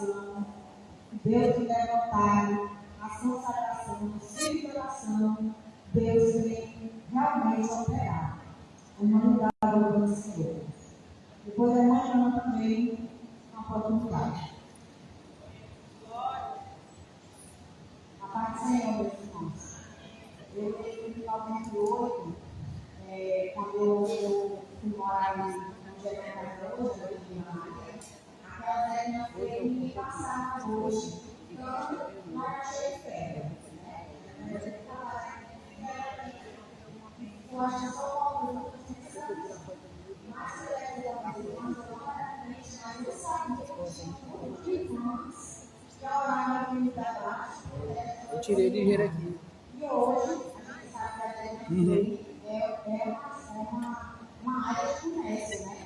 oração, Deus de levantar a consagração, o centro de oração, Deus vem realmente operar. Em nome da glória do Senhor. Depois amanhã também uma oportunidade. A paz do Senhor, meus irmãos. Eu, desde 1998, quando eu fui morar no General hoje, aquela velha veio me passar hoje. Então, não achei férias. Eu acho que só uma mas eu sabia que tinha irmãs que oravam no trabalho. Eu tirei ligeiro aqui. E hoje, a gente sabe que a gente é uma área de comércio, né?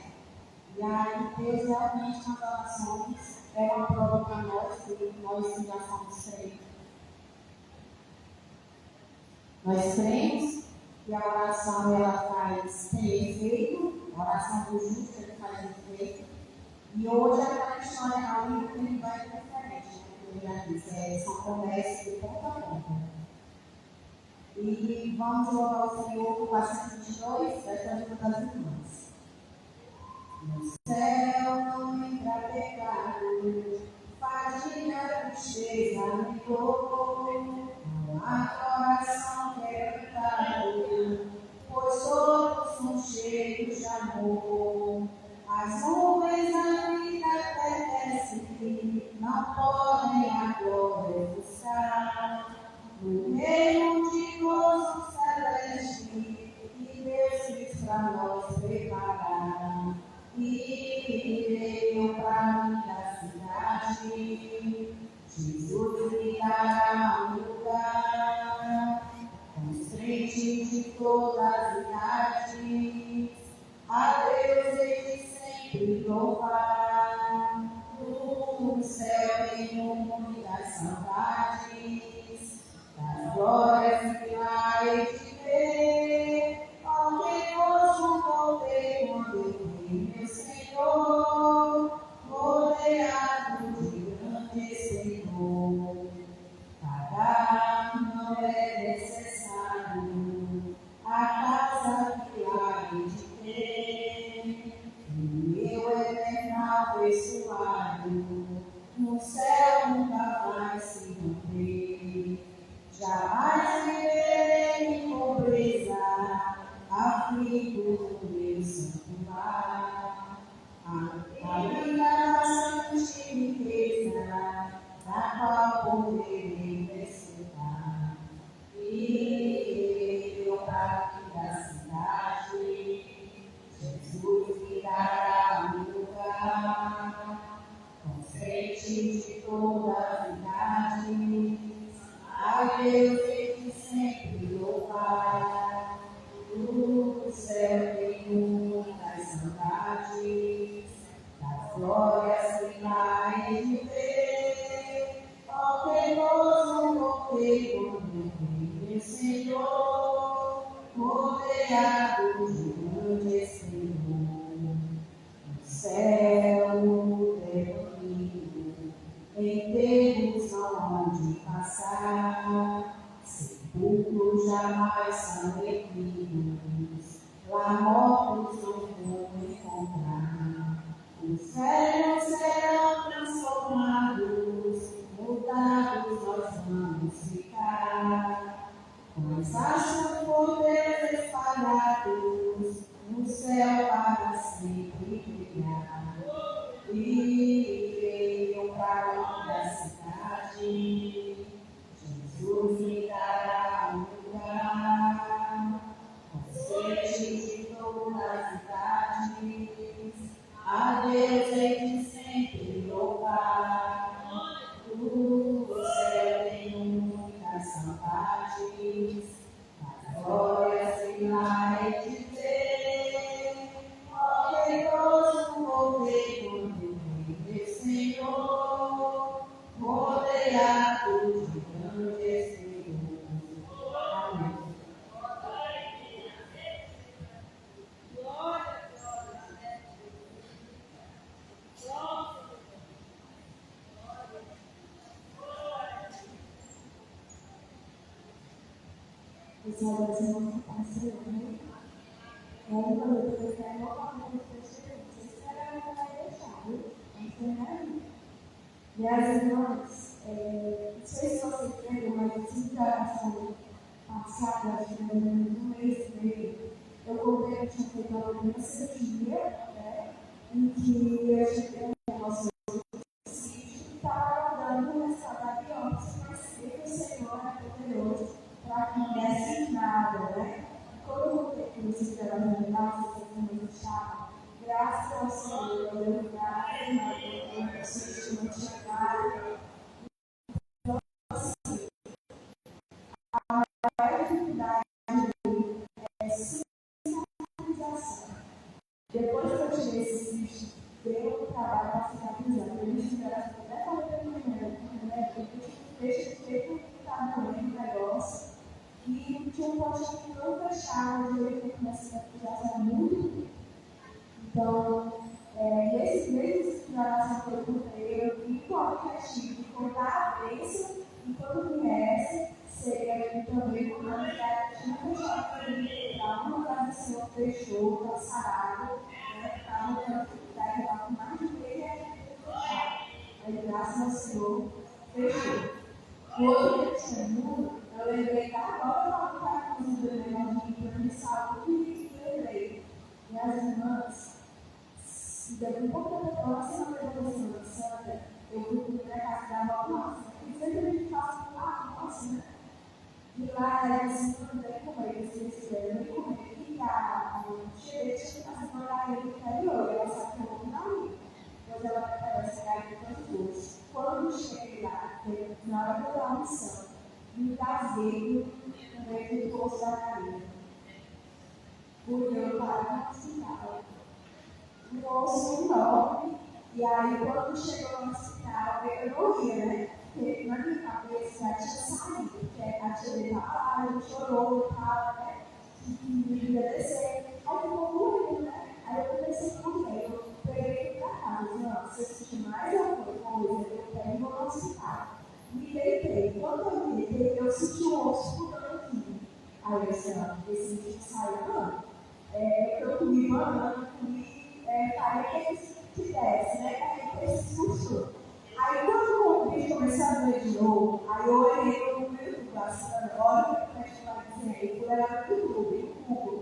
E aí, Deus realmente nas orações é uma prova para nós, que nós já somos crentes. Nós cremos que a oração ela faz tem efeito, a oração do justo ele faz efeito. E hoje a história ali ele vai diferente, né? Eu já disse, são promessas de ponta a ponta. E vamos louvar o Senhor com 422, desta ajuda das irmãs. No céu não entra pecado, fadiga, tristeza, nem dor. Não há coração quebrantado, pois todos são cheios de amor. As nuvens da vida pertencem, não podem agora buscar. No meio de gozo celeste, que Deus quis para nós preparar. E veio para mim da cidade, Jesus me dará um lugar, com os crentes de todas as idades, a Deus ele sempre louvar. No céu tem o nome das saudades, das glórias que vai te ver. Ao Deus não voltei quando eu vi meu Senhor, rodeado de grande Senhor. Pagar não é necessário, a casa que há de ter. E meu eterno abençoado, no céu nunca vai se romper. Jamais viverei em pobreza, aflito no meu santo lar. A vida bastante riqueza, da qual poderei desfrutar. E eu parto da cidade, Jesus me dará um lugar, com os crentes de todas as idades, a Deus ele sempre louvar. No céu tem das saudades, das glórias que vai de ver. Ó penoso voltei quando vi meu Senhor, rodeado de grande Senhor. No céu terrível, em termos aonde passar, sepulcros jamais são erguidos, lá mortos não vão encontrar. Os velhos serão transformados, mudados nós vamos ficar. Mas acham poderes espalhados, no céu para sempre brilhar. E veio para o da cidade, Jesus me dará um lugar, com agora você não está parceiro, né? E aí quando eu falei, novamente, vocês não vai deixar, viu? Não tem nada. Minhas irmãs, não sei se vocês lembram, mas semana passada, acho que mais ou menos um mês e meio, eu contei que eu tinha feito uma primeira cirurgia, né? Em que eu cheguei no nosso sítio e estava dando um estado da biópsia, mas que o Senhor é poderoso para que não desse nada, né? Quando eu voltei para o sítio da realidade, vocês também deixaram, graças ao Senhor, eu dei lugar, eu senti uma chegada. A dificuldade é cicatrização. Depois que eu tirei esse bicho, deu um trabalho para cicatrizar. Eu disse que era até falei para minha mulher, porque deixa de ter que estar doendo o negócio. E tinha um potinho não fechado, eu ia ter que cicatrização muito. Então, nesse mesmo cicatrização que eu comprei, eu vi com o objetivo de cortar a bênção e quando viesse, seria também uma realidade que tinha fechado para mim, para uma casa do Senhor fechou, está sarado, para uma dificuldade, estava com mais de meia fechado. Aí, graças ao Senhor, fechou. O outro testemunho, eu lembrei que agora eu vou estar com os negócios de plano de saúde e lembrei. Minhas irmãs, deu um pouco de tempo, uma semana depois da Sandra, eu fui para a casa da avó nossa. E sempre a gente passa por lá, nossa, né? E lá era assim, não tem como eles receberam, nem como ele a xerete na semana ele interior, ela sabe que eu vou dar ali. Depois ela vai chegar aqui para os dois. Quando cheguei lá, na hora da almoção, me casei no meio do poço da carinha. Porque eu estava no hospital. Um osso enorme, e aí quando chegou no hospital, eu não ria, né? Porque na minha cabeça já tinha saído, porque a tia dele estava chorou, estava, né? E me ia descer. Aí ficou doendo, né? Aí eu comecei a correr, eu peguei para casa, não, se eu sentir mais alguma coisa, eu pego e vou no hospital. Me deitei. Quando eu me deitei, eu senti o osso pulando aqui. Aí eu disse, não, esse bicho saiu, não. Eu comi banana, comi. Falei que eles tivessem, né? Que eles puxou. Aí quando o bicho começou a doer de novo, aí eu olhei no meu YouTube, assim, olha o que o médico vai dizer aí, por ela no YouTube.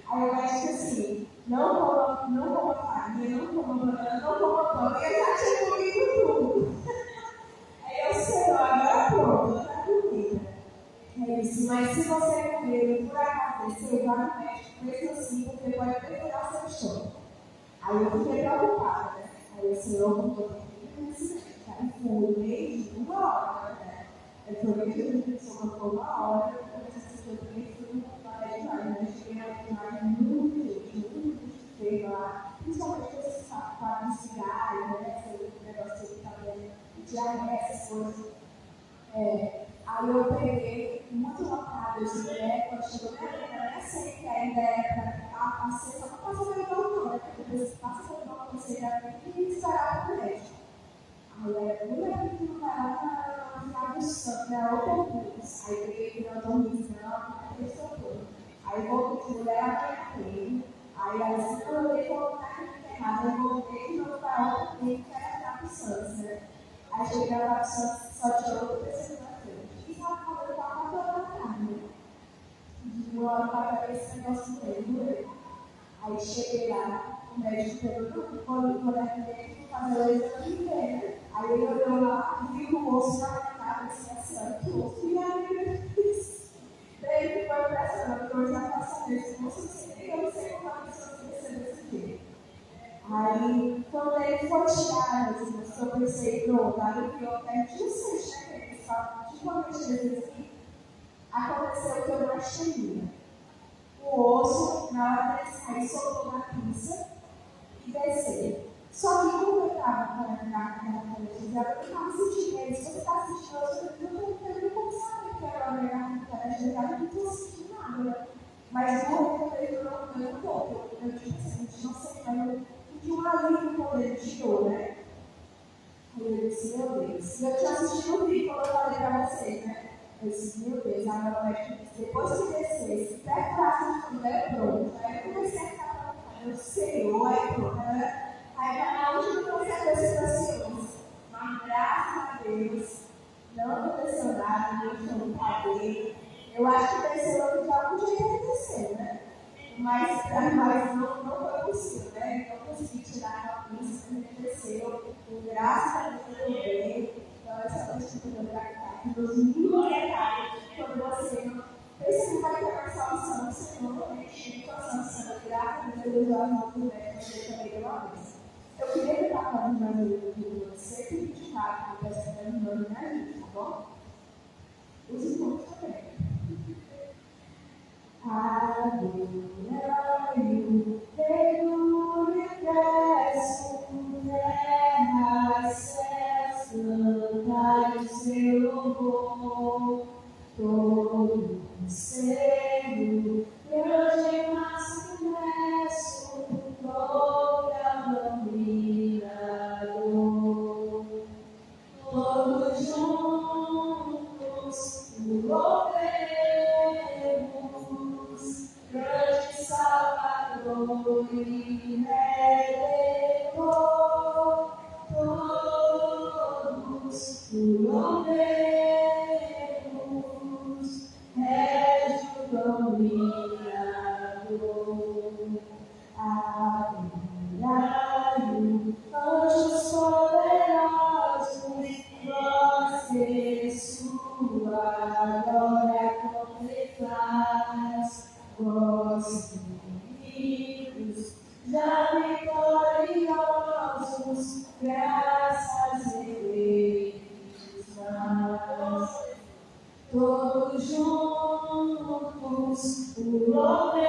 Aí o médico assim, não coma farinha, não coma banana, não coma pão, e eu já tinha comido tudo. Aí eu sei, agora pronto, já está comida. Ele disse, mas se você comer e por acaso descer, vai no médico, mesmo assim, porque pode perfurar seu estômago. Aí eu fiquei preocupada, né? Aí eu disse, eu vou ter que ir nesse médico. Aí fui, meio de uma hora, né? Eu falei que eu ficou uma hora, eu comecei a assistir o treino, fui no médico, né? Cheguei na hora muito feio lá, principalmente esses fatos de cigarro, né? Esse negócio de cabelo, diarreia, essas coisas. Aí eu peguei muito lotado, eu disse, quando chegou na minha, nem sei que ainda é para passar, só para passar pelo balcão, né? Porque depois você passa pelo balcão, você já tem que esperar o médico. Aí eu mulher que não parava na Flávio Santos, na outra cruz. Aí eu peguei o tornozão, a questão toda. Aí voltei de mulher a ele. Aí ela disse, não, eu dei voltar aqui errado. Aí voltei de novo para outra cruz, que era Flávio Santos, né? Aí cheguei na Flávio Santos, só tinha outra pessoa na frente. E eu estava toda na carne. De uma hora para ver esse negócio dele. Aí cheguei lá, o médico perguntou, quando é que ele fazer o exame de ver, né? Aí ele olhou lá, viu o osso na cara, disse assim, que osso, e aí ele disse. Daí ele ficou impressionado, porque eu já faço esse osso, eu não sei como a pessoa cresceu desse jeito. Aí, quando ele foi tirar, eu pensei, pronto, aliviou até de um seixo, né? Ele fala, tipo uma mexida assim, aconteceu que eu não tinha. O osso, na hora de sair, soltou na pinça e desceu. Só que como eu estava na televisão, eu estava sentindo ele. Se você está assistindo, eu não como saber que era na televisão, eu não estou sentindo nada. Mas no momento eu não estou. Eu disse assim, não sei, mas eu tinha um alívio quando ele tirou, né? Aí eu disse, meu Deus. Eu tinha assistido o vídeo quando eu falei para vocês, né? Eu disse, meu Deus, agora vai depois que descesse, perto da frente do meu pronto. Aí eu comecei a ficar preocupada, eu Senhor, aí pronto. Aí a última consequência da ciúmes. Mas graças a Deus, não aconteceu nada, não estou no cabelo. Eu acho que desceu no já podia ter descido, né? Mas não foi possível, né? Não consegui tirar a cabeça, que me desceu. Com graças a Deus, eu bem. Então, essa noite que eu vou tratar, dos mil detalhes, quando você não pensa que vai ter uma solução, você não mexe com a solução. Graças a Deus, eu não pude fazer também de uma vez. Eu queria estar falando mais um pouquinho de você, que de fato, a pessoa está me dando na gente, tá bom? Os irmãos também. Adonai, Rei do universo, terra e céus, cantai o seu louvor, todo conselho, grande mas imenso, louvado mirador. Todos juntos o louvemos, grande Salvador e Redentor. Todos o louvemos, Régio dominador. Adonai, anjos poderosos, vós que sua glória contemplais, vós bonitos, já vitoriosos, graças infinitas. Todos juntos o louvemos,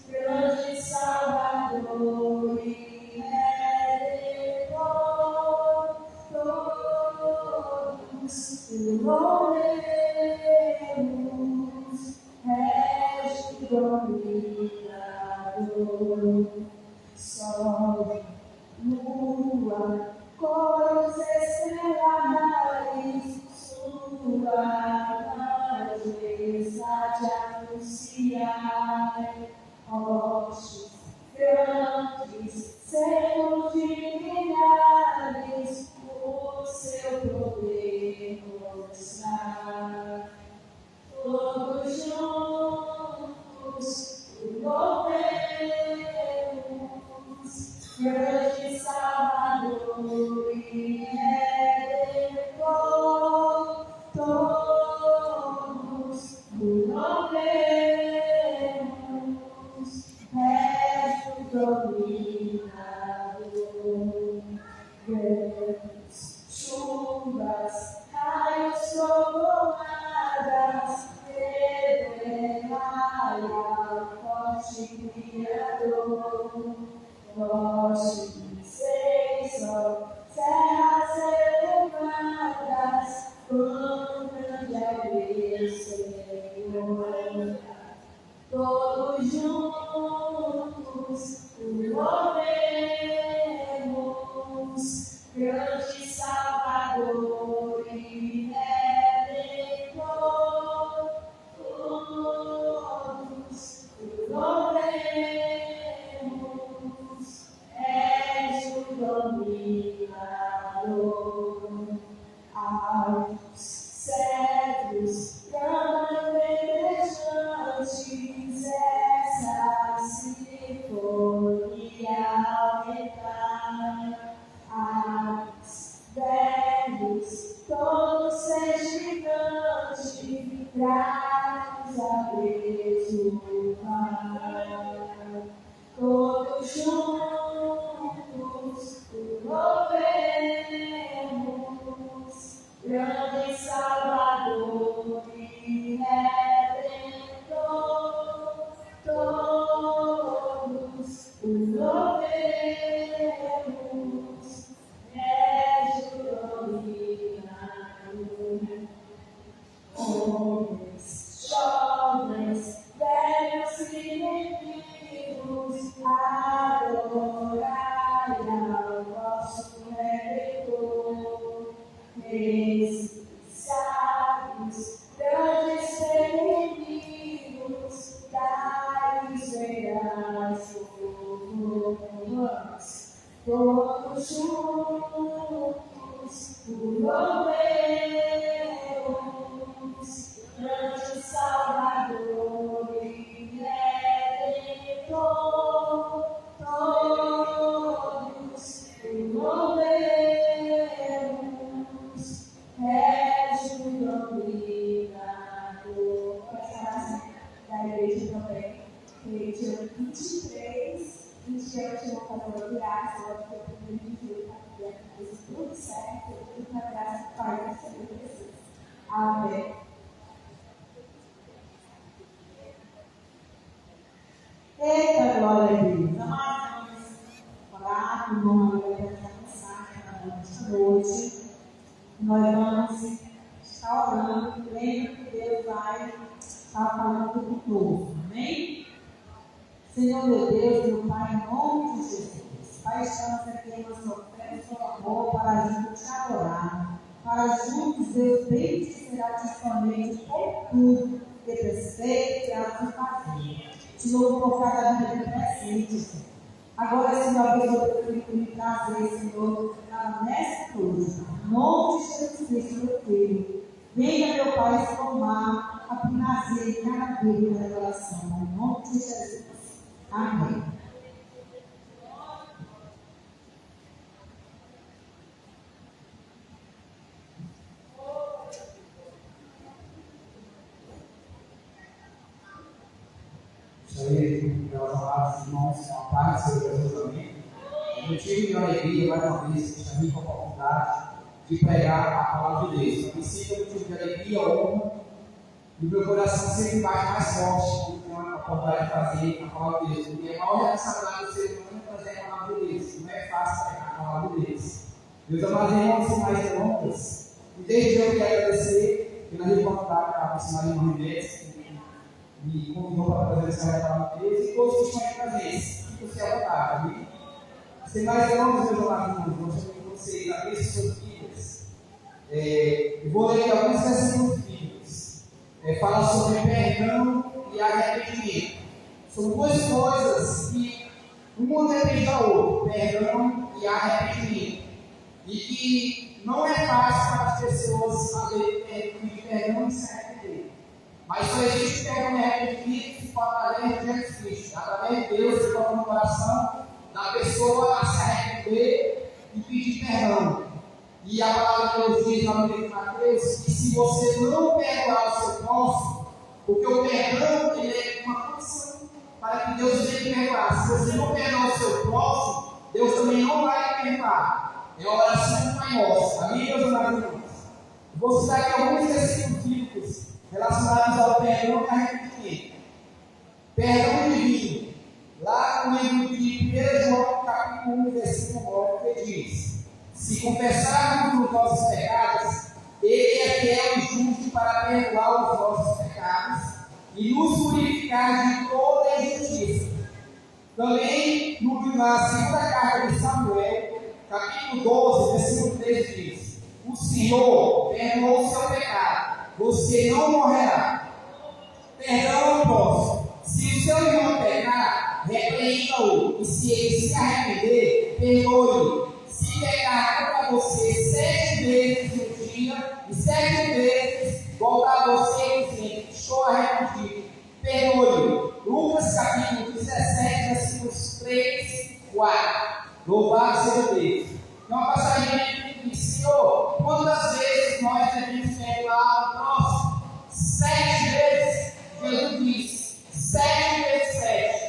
grande Salvador e Redentor. Todos o louvemos, Régio dominador. Sol, lua, cores estelares, sua majestade anunciai, rochos grandes, seus de milhares, o seu poder mostrar. Todos juntos o louvemos, grande Salvador e Redentor. Todos o louvemos, Régio dominador. Grandes chuvas, raios, trovoadas, revelai ao forte Criador. Voz de sol, serras elevadas, quão grande é o Senhor. Todos juntos o louvemos, grande Salvador e Redentor. Todos o louvemos, Régio dominador. Altos cedros, candejantes, essa sinfonia aumentar. Aves, velhos, todos ser gigantes, gratos a Deus o Pai. Todos juntos o louvemos, grande Salvador e Redentor. Todos o louvemos, Régio dominador. Homens, jovens, velhos e meninos, adorai ao vosso Redentor. Reis, todos juntos, louvemos, grande Salvador e Redentor, todos louvemos, Régio dominador. Essa da igreja também, que dia 23, 20 anos eu vou fazer uma viagem, eu vou ter que tudo certo, tudo na graça do Pai e do Senhor Jesus. Amém. Eita, glória a Deus. Amados, orar, irmão, agora essa mensagem esta noite. Nós vamos estar orando, crendo que Deus vai estar falando tudo novo. Amém? Senhor meu Deus, meu Pai, em nome de Jesus, Pai, estamos aqui em nossa oferta, seu amor, para juntos te adorar, para juntos, Deus, bem te ser ativamente por tudo que preceito e ato fazer. Te louvo por cada vida presente, Senhor. Agora, Senhor, abençoa o que me trazer, Senhor, nessa cruz, em nome de Jesus Cristo, meu Filho. Venha, meu Pai, se formar a prazer em cada vida e cada coração, em nome de Jesus. Amém. Isso aí, meus amados irmãos, com a paz do Senhor Jesus, amém. Eu tive a alegria, mais uma vez, que chamei com a oportunidade de pregar a palavra de Deus. Eu me sinto um tipo de alegria, honra, e o meu coração sempre bate mais forte quando tenho a oportunidade de fazer a palavra de Deus. Porque a maior responsabilidade do ser humano é trazer a palavra de Deus. Não é fácil pregar a palavra de Deus. Meus amados irmãos e mais irmãs, e desde eu quero agradecer pela oportunidade para aproximar de irmão Mendes, me convidou para trazer essa palavra de Deus, e todos que estão aí presentes, que você é à vontade, amém? Sem mais irmãos, meus amados irmãos, nós chamamos vocês a ver suas vidas. Eu vou ler aqui alguns versículos bíblicos. Fala sobre perdão e arrependimento. São duas coisas que uma depende da outra, perdão e arrependimento. E que não é fácil para as pessoas pedir perdão e se arrepender. Mas só existe perdão e arrependimento através de Jesus Cristo, através de Deus que coloca no coração da pessoa a se arrepender e pedir perdão. E a palavra de Deus diz lá no livro de Mateus que se você não perdoar o seu próximo, porque o perdão ele é uma condição para que Deus venha te perdoar. Se você não perdoar o seu próximo, Deus também não vai te perdoar. É a oração do Pai Nosso. Amém, meus amados irmãos? Vou citar aqui alguns versículos bíblicos relacionados ao perdão e arrependimento. Perdão divino. Lá no livro de 1 João, capítulo 1, versículo 9, que diz: se confessarmos os nossos pecados, Ele é fiel e justo para perdoar os nossos pecados e nos purificar de toda injustiça. Também, na segunda carta de Samuel, capítulo 12, versículo 3 diz: o Senhor perdoou o seu pecado, você não morrerá. Perdão ao próximo. Se o seu irmão pecar, repreenda-o, e se ele se arrepender, perdoe-o. Se pecar contra você 7 vezes no dia, e 7 vezes voltar a você dizendo: estou arrependido, perdoe-o. Lucas capítulo 17, versículos 3, 4. Louvado seja Deus. Uma passagem que diz: Senhor, quantas vezes nós devemos perdoar o próximo? 7 vezes. Jesus diz: 7 vezes 7.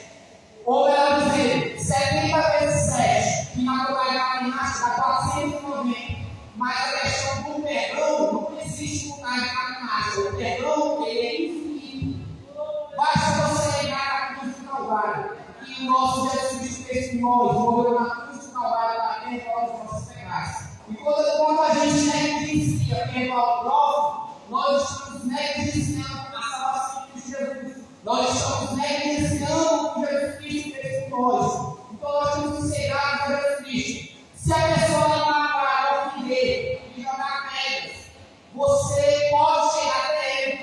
Ou melhor dizendo, 70 vezes 7. Que na probabilidade matemática dá 490. Mas a questão do perdão não existe no caso de matemática. O perdão ele é infinito. Basta você lembrar da cruz do Calvário. E o nosso Jesus Cristo fez por nós, morreu na cruz do Calvário para perdoar os nossos pecados. E quando a gente negligencia perdoar o próximo, nós estamos negligenciando a salvação de Jesus. Nós estamos negligenciando o que Jesus Cristo fez por nós. Então nós temos que ser gratos a Jesus Cristo. Se a pessoa não matar, ofender e jogar pedras, você pode chegar até ele.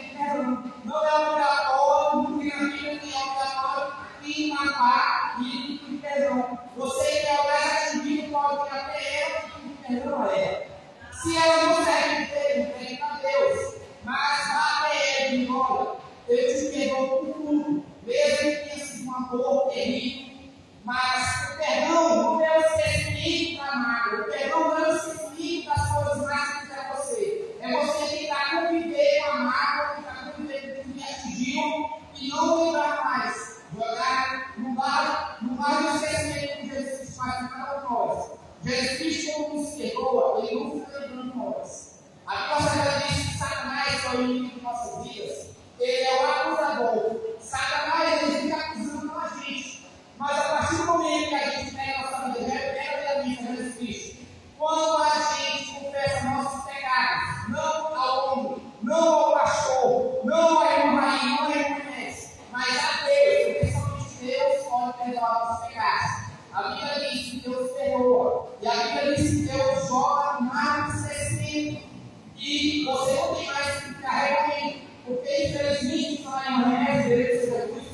Não é obrigatório, não tem a Bíblia que é obrigatório e matar e pedir perdão. Você quer o mais atingido perdão a ela. Se ela não serve para Deus, mas vai até ele e olha, eu te perdoo por tudo, mesmo que tenha sido uma dor terrível, mas o perdão não é o esquecimento da mágoa, o perdão não é o esquecimento das coisas mais que para você. É você tentar conviver com a mágoa, tentar conviver com o que me atingiu e não lembrar mais. Jogar no bar do esquecimento que Jesus Cristo faz em cada um de nós. Jesus Cristo, quando nos perdoa, ele não fica lembrando de nós. A Bíblia Sagrada diz que Satanás é o inimigo de nossas vidas. Ele é o acusador. Satanás, ele fica acusando a gente. Mas a partir do momento que a gente pega a nossa vida, verdadeiramente a Jesus Cristo, quando a gente confessa nossos pecados, não ao homem, não ao pastor, não à irmã Rainha, não à irmã Inês, mas a Deus, porque somente Deus pode perdoar nossos pecados. A Bíblia diz que Deus perdoa, e a Bíblia diz que Deus joga no mar do esquecimento, e você não tem mais que ficar remoendo, porque infelizmente, falar em Inês,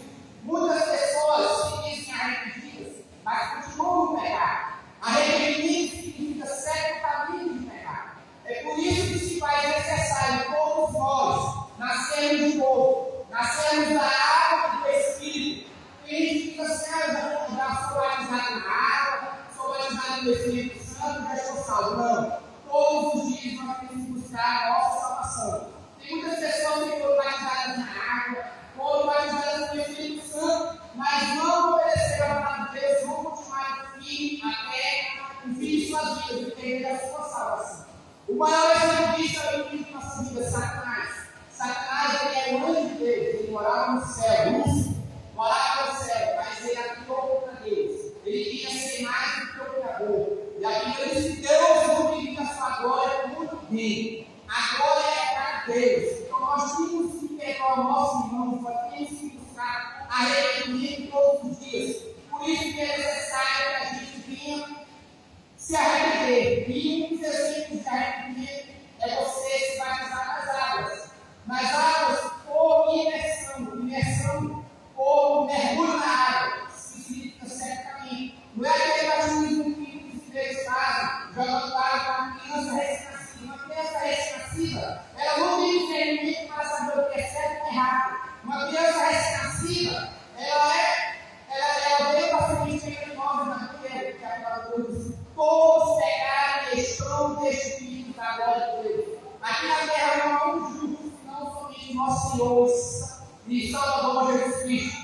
muitas pessoas se dizem arrependidas, mas continuam no pecado. Arrependimento significa certo caminho de pecado. É por isso que se faz necessário todos nós nascermos de novo, nascermos da água e do Espírito. Tem gente que fica assim, já sou batizado na água, sou batizado no Espírito Santo, já estou salvo. Não. Todos os dias nós temos que buscar a nossa salvação. Tem muitas pessoas que foram batizadas na água, foram batizadas no Espírito Santo, mas não obedeceram a palavra de Deus, vão continuar firme até o fim de suas vidas e perder a sua salvação. O maior exemplo disso é o inimigo de nossa vida, Satanás. Satanás, ele é o anjo de Deus, ele morava no céu, Lúcifer, morava no céu, mas ele atirou contra Deus. Ele queria ser mais do que o pecador. E a Bíblia diz que Deus multiplica a sua glória muito bem. A glória é para Deus. Então nós temos que perdoar o nosso irmão, nós temos que buscar arrependimento todos os dias. Por isso que é necessário que a gente venha se arrepender. E um dos exemplos de arrependimento é você se batizar nas águas. Nas águas por imersão por mergulho na água. Isso significa certo caminho. Não é aquele batismo que os igrejas fazem, jogando água para uma criança recém-nascida. Uma criança recém-nascida, ela não tem discernimento para saber o que é certo e o que é errado. Uma criança recém-nascida, ela veio para ser pecaminosa na terra, que é a palavra de Deus. Todos pecaram e estão destituídos da glória de Deus. Aqui na terra não há um justo, não somente nosso Senhor e Salvador Jesus Cristo.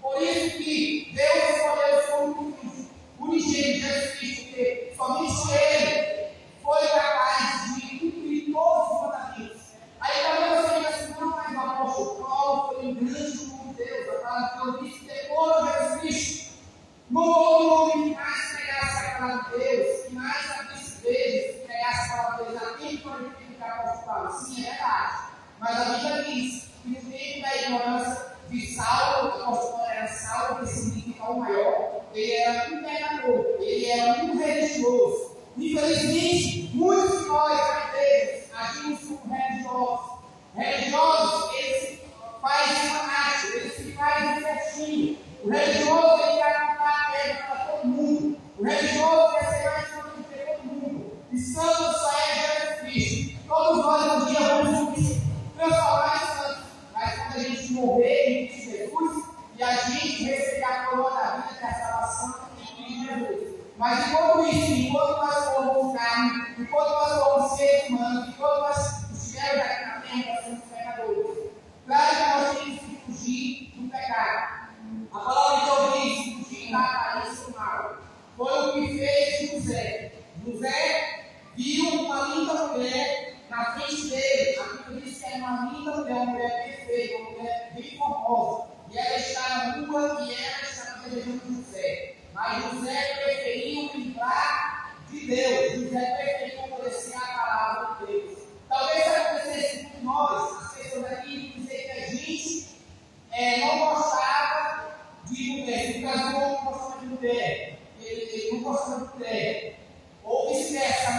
Por isso que Deus escolheu o seu unigênito Jesus Cristo, porque somente Ele foi capaz de cumprir todos os mandamentos. Aí também você diz assim, não, mas o apóstolo Paulo foi um grande homem de Deus. A palavra de Deus diz que depois de Jesus Cristo, não houve homem que mais pregasse a palavra de Deus, que mais abrisse igrejas, que pregasse a palavra de Deus. Aqui pode criticar o apóstolo Paulo. Sim, é verdade. Mas a Bíblia diz que no tempo da ignorância de Saulo, o apóstolo era Saulo, que significa o maior, ele era um pecador, ele era um religioso. Infelizmente, muitos de nós, na igreja, agimos como religiosos. Religiosos, eles fazem fanático, eles se fazem certinho. O religioso, ele quer contar a terra para todo mundo. O religioso quer ser mais santo do que todo mundo. E santo só é Jesus Cristo. Todos nós, um dia, vamos transformar em santos. Mas quando a gente morrer em Cristo Jesus, e a gente receber a coroa da vida, que é a salvação em Cristo Jesus. Mas enquanto isso, enquanto nós formos carne, enquanto nós formos seres humanos, enquanto nós estivermos aqui na terra, nós somos pecadores. Claro que nós temos que fugir do pecado. A palavra de Deus diz: fugir da aparência do mal. Foi o que fez José. José viu uma linda mulher na frente dele. A Bíblia diz que era uma linda mulher, uma mulher perfeita, uma mulher bem formosa. E ela estava nua e ela estava desejando José. Mas José preferiu livrar de Deus. José preferiu obedecer a palavra de Deus. Talvez acontecesse com nós, as pessoas aqui, dizer que a gente não gostava de mulher. No caso, não gostava de mulher. Ele não gostava de mulher. Ou vice-versa,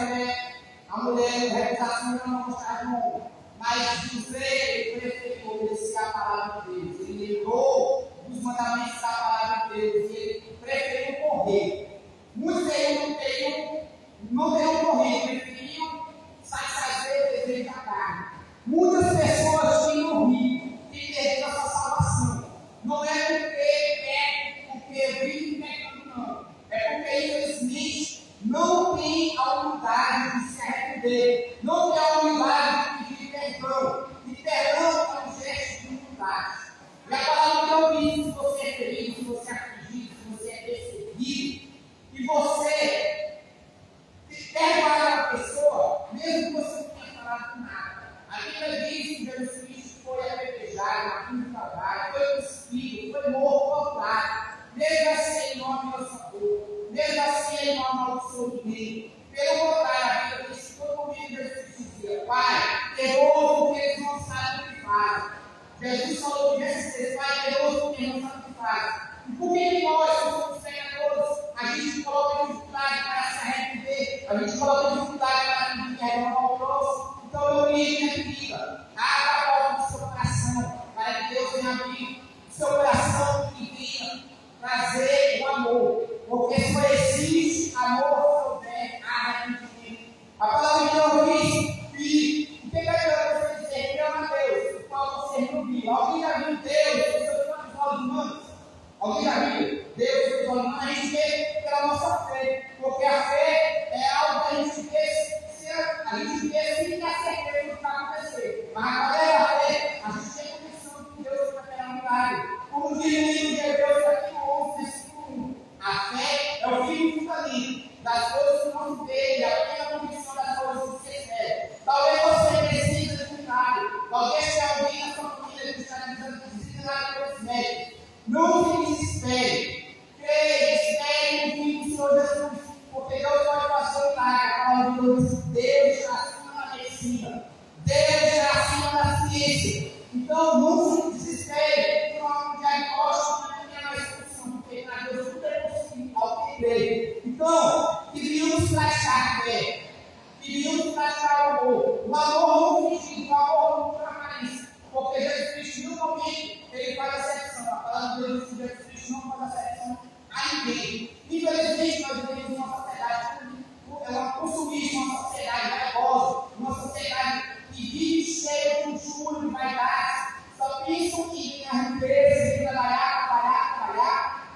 a mulher realização não gostava de homem. Mas José preferiu obedecer a palavra de Deus. Ele lembrou dos mandamentos da palavra de Deus. Ele preferiu morrer. Muitos não teriam morrido, arrepender, não ter a humildade de pedir perdão. E perdão é um gesto de humildade. E a palavra que eu vi, se você é ferido, se você é afligido, se você é perseguido, e você perdoar a pessoa, mesmo que você não tenha falado nada. A Bíblia diz que Jesus Cristo foi apedrejado, naquele trabalho, foi cuspido, foi morto, foi lá. Mesmo assim, ele não ameaçou, mesmo assim, ele não amaldiçoou ninguém. Pelo contrário, a Bíblia diz que todo mundo Jesus dizia: Pai, perdoa porque eles não sabem o que fazem. Jesus falou diversas vezes: Pai, perdoa porque eles não sabem o que fazem. E por que nós, que somos pecadores, a gente coloca dificuldade para se arrepender, a gente coloca dificuldade para pedir perdão ao próximo? Então eu queria minha vida, abra a porta do seu coração, para que Deus venha abrir o seu coração e venha trazer o amor, porque só existe amor se houver arrependimento. A palavra de Deus diz que o que é você dizer que ama Deus, o qual você não viu? Alguém já viu Deus com seus próprios olhos humanos? Alguém já viu Deus com seus olhos humanos? A gente vê pela nossa fé, porque a fé é algo que a gente vê. A gente vê sem ter certeza do que vai acontecer. Mas através da fé, a gente tem condição de que Deus vai ter um milagre. Como diz o livro de Hebreus, aqui no 11, versículo 1. A fé é o fim do caminho, das coisas que não se vê, e a plena convicção das coisas que se espera. Talvez você precise de um milagre. Talvez tenha alguém na sua família que está dizendo que precisa de Deus médicos. Não se desespere. Creia, espere no fim do Senhor Jesus. Porque Deus pode fazer um milagre. A palavra de Deus diz: Deus está acima da medicina. Deus está acima da ciência. Então, não se desespere por um diagnóstico, não é mais solução, porque na Deus tudo é possível ao que crê. Então, queríamos praticar fé, queríamos praticar o amor. O amor não fingido, o amor não por aparência. Porque Jesus Cristo, no momento, ele faz acepção. A palavra de Deus diz que Jesus Cristo não faz acepção a ninguém. Infelizmente, nós vivemos uma sociedade consumista, uma sociedade raivosa, uma sociedade que vive cheia de luxúria e vaidade. Só pensam em ganhar riqueza, em trabalhar.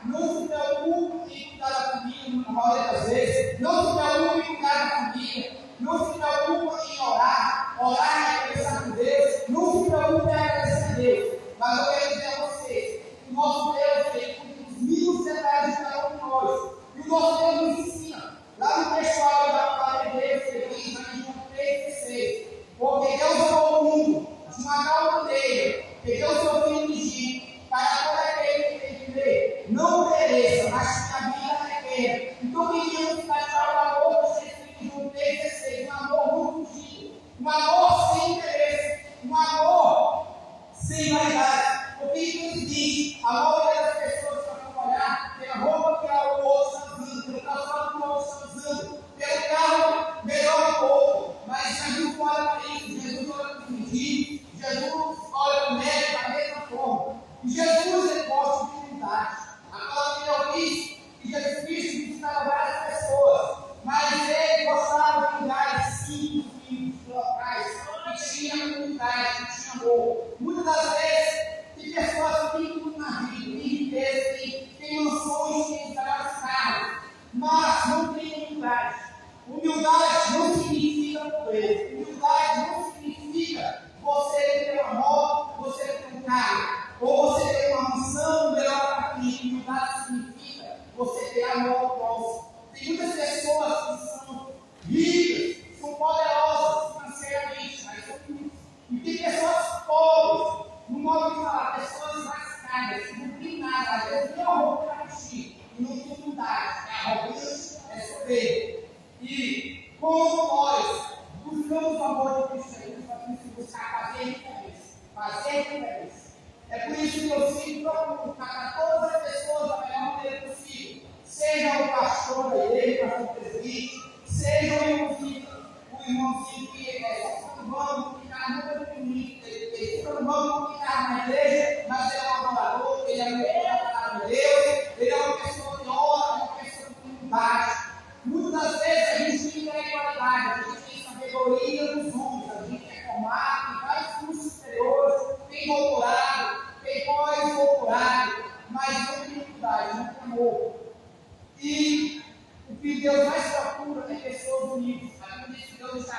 Não se preocupem em cuidar da família, na maioria das vezes. Não se preocupem em cuidar da família. Não se preocupem em orar. Orar é conversar com Deus. Não se preocupem em agradecer a Deus. Mas eu quero dizer a vocês que o nosso Deus tem os mínimos detalhes de cada um de nós. E o nosso Deus nos ensina. Lá no textual da palavra de Deus, ele diz em João 3,16: Porque Deus amou o mundo de uma tal maneira que deu o seu Filho unigênito, para todo aquele que crê não pereça, mas tenha vida eterna. Então, queríamos praticar o amor que vocês têm em João 3,16, um amor muito ungido, um amor sem interesse, um amor sem vaidade. Porque ele diz: a maioria das pessoas que vão olhar pela roupa que o outro está usando, pelo calçado que o outro está usando, pelo carro melhor que o outro. Mas Jesus olha para isso, Jesus olha para os mendigos, Jesus olha para o médico da mesma forma. E Jesus ele gosta de humildade. A palavra de Deus diz que Jesus Cristo visitava várias pessoas, mas ele gostava de lugares simples, locais, que tinha humildade, que tinha amor. Muitas das vezes, tem pessoas que têm tudo na vida, têm riqueza, têm mansões, têm vários carros, mas não têm humildade. Humildade não significa pobreza. Humildade não significa você ter uma moto, você ter um carro, ou você ter uma mansão melhor para ti. Humildade significa você ter amor ao próximo. Tem muitas pessoas que são ricas, são poderosas financeiramente, mas são ricas. E tem pessoas pobres, no modo de falar, pessoas lascadas, que não tem nada, às vezes nem a roupa para vestir, e não tem humildade. É arrogância, é soberba. E como nós buscamos o amor de Cristo, nós temos que buscar fazer diferença. É por isso que eu sempre procuro para todas as pessoas da melhor maneira possível. Seja o pastor da igreja, o pastor presidente, seja o irmãozinho que é só um banco, que está muito bonito, ele fica no banco que está na igreja, mas ele é um adorador, ele é um adorador de Deus, ele é uma pessoa que ora, uma pessoa que tem humildade. Muitas das vezes a gente tem igualdade, a gente tem sabedoria dos homens, a gente é formado, tem vários cursos superiores, tem doutorado, tem pós-doutorado, mas não tem humildade, não tem amor. E o que Deus mais procura é pessoas unidas. A Bíblia diz que Deus está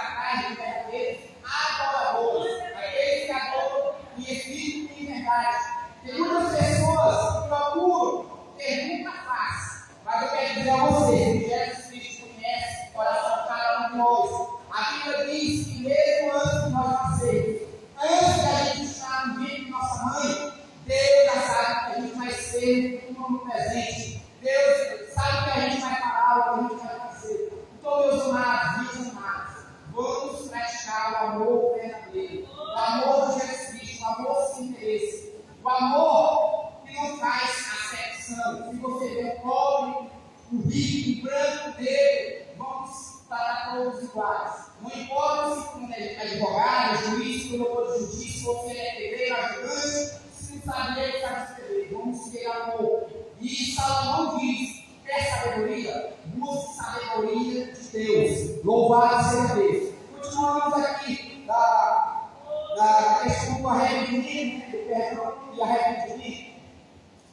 amados, minhas amadas, vamos praticar o amor verdadeiro, o amor de Jesus Cristo, o amor sem interesse, o amor que não faz acepção. Se você vê o pobre, o rico, o branco, o negro, vamos tratar todos iguais. Não importa se você é advogado, juiz, promotor de justiça, se você é pedreiro, ajudante, se não sabe ler, sabe escrever. Vamos ter amor. E Salomão diz: quer sabedoria? Busque sabedoria de Deus. Louvado seja Deus. Continuamos aqui da questão do arrependimento, do perdão e arrependimento.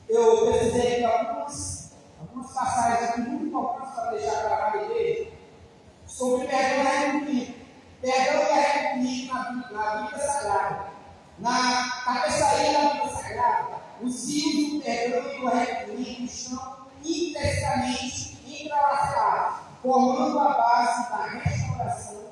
Eu precisei de algumas passagens aqui muito importantes para deixar gravado na igreja sobre perdão e arrependimento. Perdão e arrependimento na Bíblia Sagrada. Na cabeçaria da Bíblia Sagrada, os rios do perdão e do arrependimento estão intrinsecamente entrelaçados, formando a base da restauração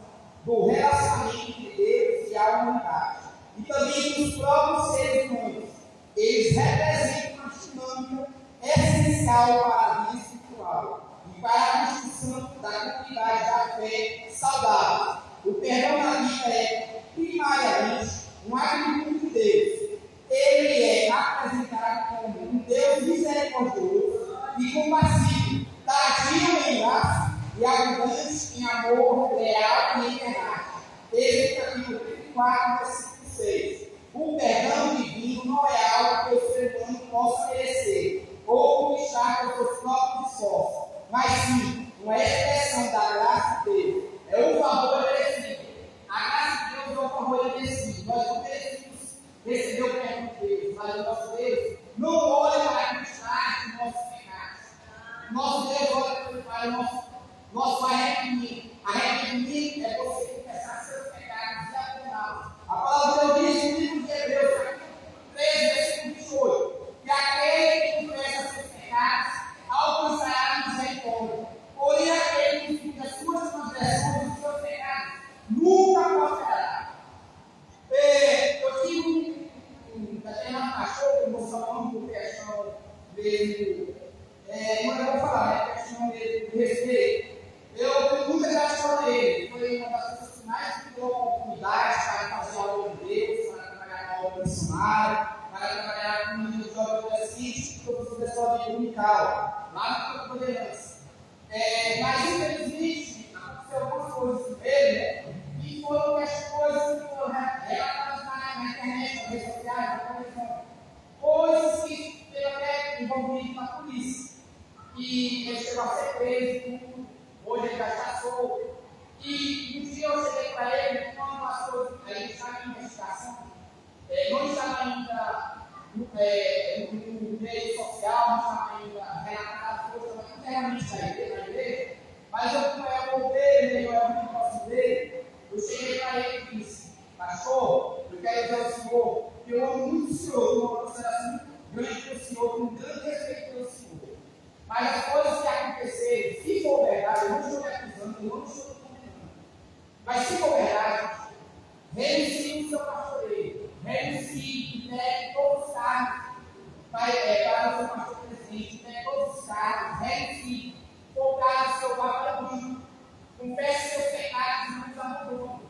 do relacionamento entre Deus e a humanidade. E também dos próprios seres humanos. Eles representam uma dinâmica essencial para a vida espiritual e para a construção da comunidade da fé saudável. O perdão na Bíblia é, primariamente, um atributo de Deus. Ele é apresentado como um Deus misericordioso e compassivo, tardio em graça e abundante em amor, leal e verdade. Esse é o capítulo 34, versículo 6. O perdão divino não é algo que o ser humano possa merecer ou conquistar com seus próprios esforços, mas sim uma expressão da graça de Deus. É um favor merecido. A graça de Deus é um favor merecido. Nós não merecemos receber o perdão de Deus, mas o nosso Deus não olha para a quantidade dos nossos pecados. Nosso Deus olha para o nosso arrependimento. Arrependimento é você confessar seus pecados e abandoná-los. A palavra de Deus diz no livro de Hebreus, capítulo 3, versículo 28, que aquele que confessa seus pecados alcançará misericórdia. Porém, aquele que fica suas transgressões e seus pecados nunca prosperará. Eu tive um determinado pastor, que eu vou falar por questão mesmo, mas eu vou falar, questão mesmo de respeito. Eu fui muita gratidão a ele. Foi uma das pessoas que mais me deu oportunidade para fazer a obra de Deus, para trabalhar na obra missionária, para trabalhar com os jovens adolescentes, que eu fiz o pessoal de Unical, lá no Campo Poderoso. Mas, infelizmente, aconteceu algumas coisas com ele, e foram as coisas que foram relatadas na internet, nas redes sociais, na televisão. Coisas que ele até envolvido na polícia. E ele chegou a ser preso. Hoje ele já está solto. E um dia eu cheguei para ele, quando as coisas, a gente estava em investigação, não estava ainda no meio social, não estava ainda relatado as coisas, estava internamente na igreja, mas eu, como é o dele, eu era muito próximo dele, eu cheguei para ele e disse: pastor, eu quero dizer ao senhor que eu amo muito o senhor, eu uma consideração muito grande pelo senhor, com um grande respeito pelo senhor. Mas as coisas que aconteceram, se for verdade, eu não estou me acusando, eu não estou condenando. Mas se for verdade, renuncie o seu pastoreio, renuncie, pegue todos os cargos para o seu pastor presidente, pegue todos os cargos, renuncie, focar no seu papel, confesse seus pecados e nos abandone.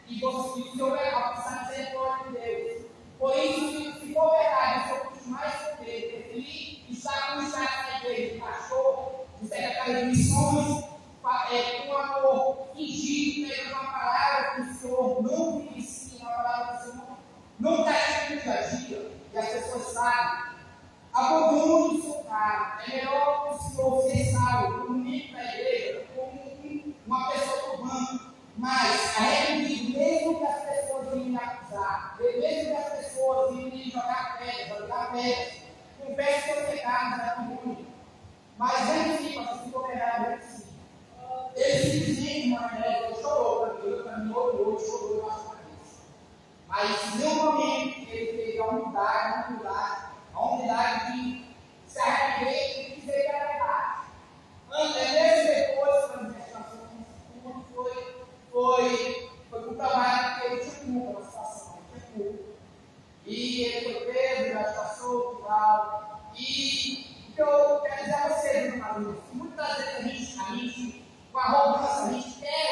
E você, o seu legal, precisa misericórdia de Deus. Por isso, se for verdade, eu sou o mais solteiro, preferi estar com o estado da igreja de pastor, de secretário de missões, com amor fingido, pegando uma palavra que o Senhor não me ensina, uma palavra que o Senhor não está escrito no dia a dia, e as pessoas sabem. Abandone o seu cargo. É melhor que o Senhor ser salvo como membro da igreja, como uma pessoa do banco. Mas arrependido, mesmo que as pessoas venham me acusar, mesmo que as pessoas venham me jogar pedras, confesse seus pecados, é ruim. Mas renuncie, para se for verdade, renuncie. Ele simplesmente, uma mulher, chorou para mim, orou, chorou na sua cabeça. Mas em nenhum momento ele teve a humildade de se arrepender e dizer que era verdade. Mesmo depois, quando a investigação foi para o trabalho que ele tinha culpa na situação, ele tinha culpa. E ele foi preso, já passou, tal. E o que eu quero dizer a vocês, meus amigos, muitas vezes a gente, com arrogância, a gente pega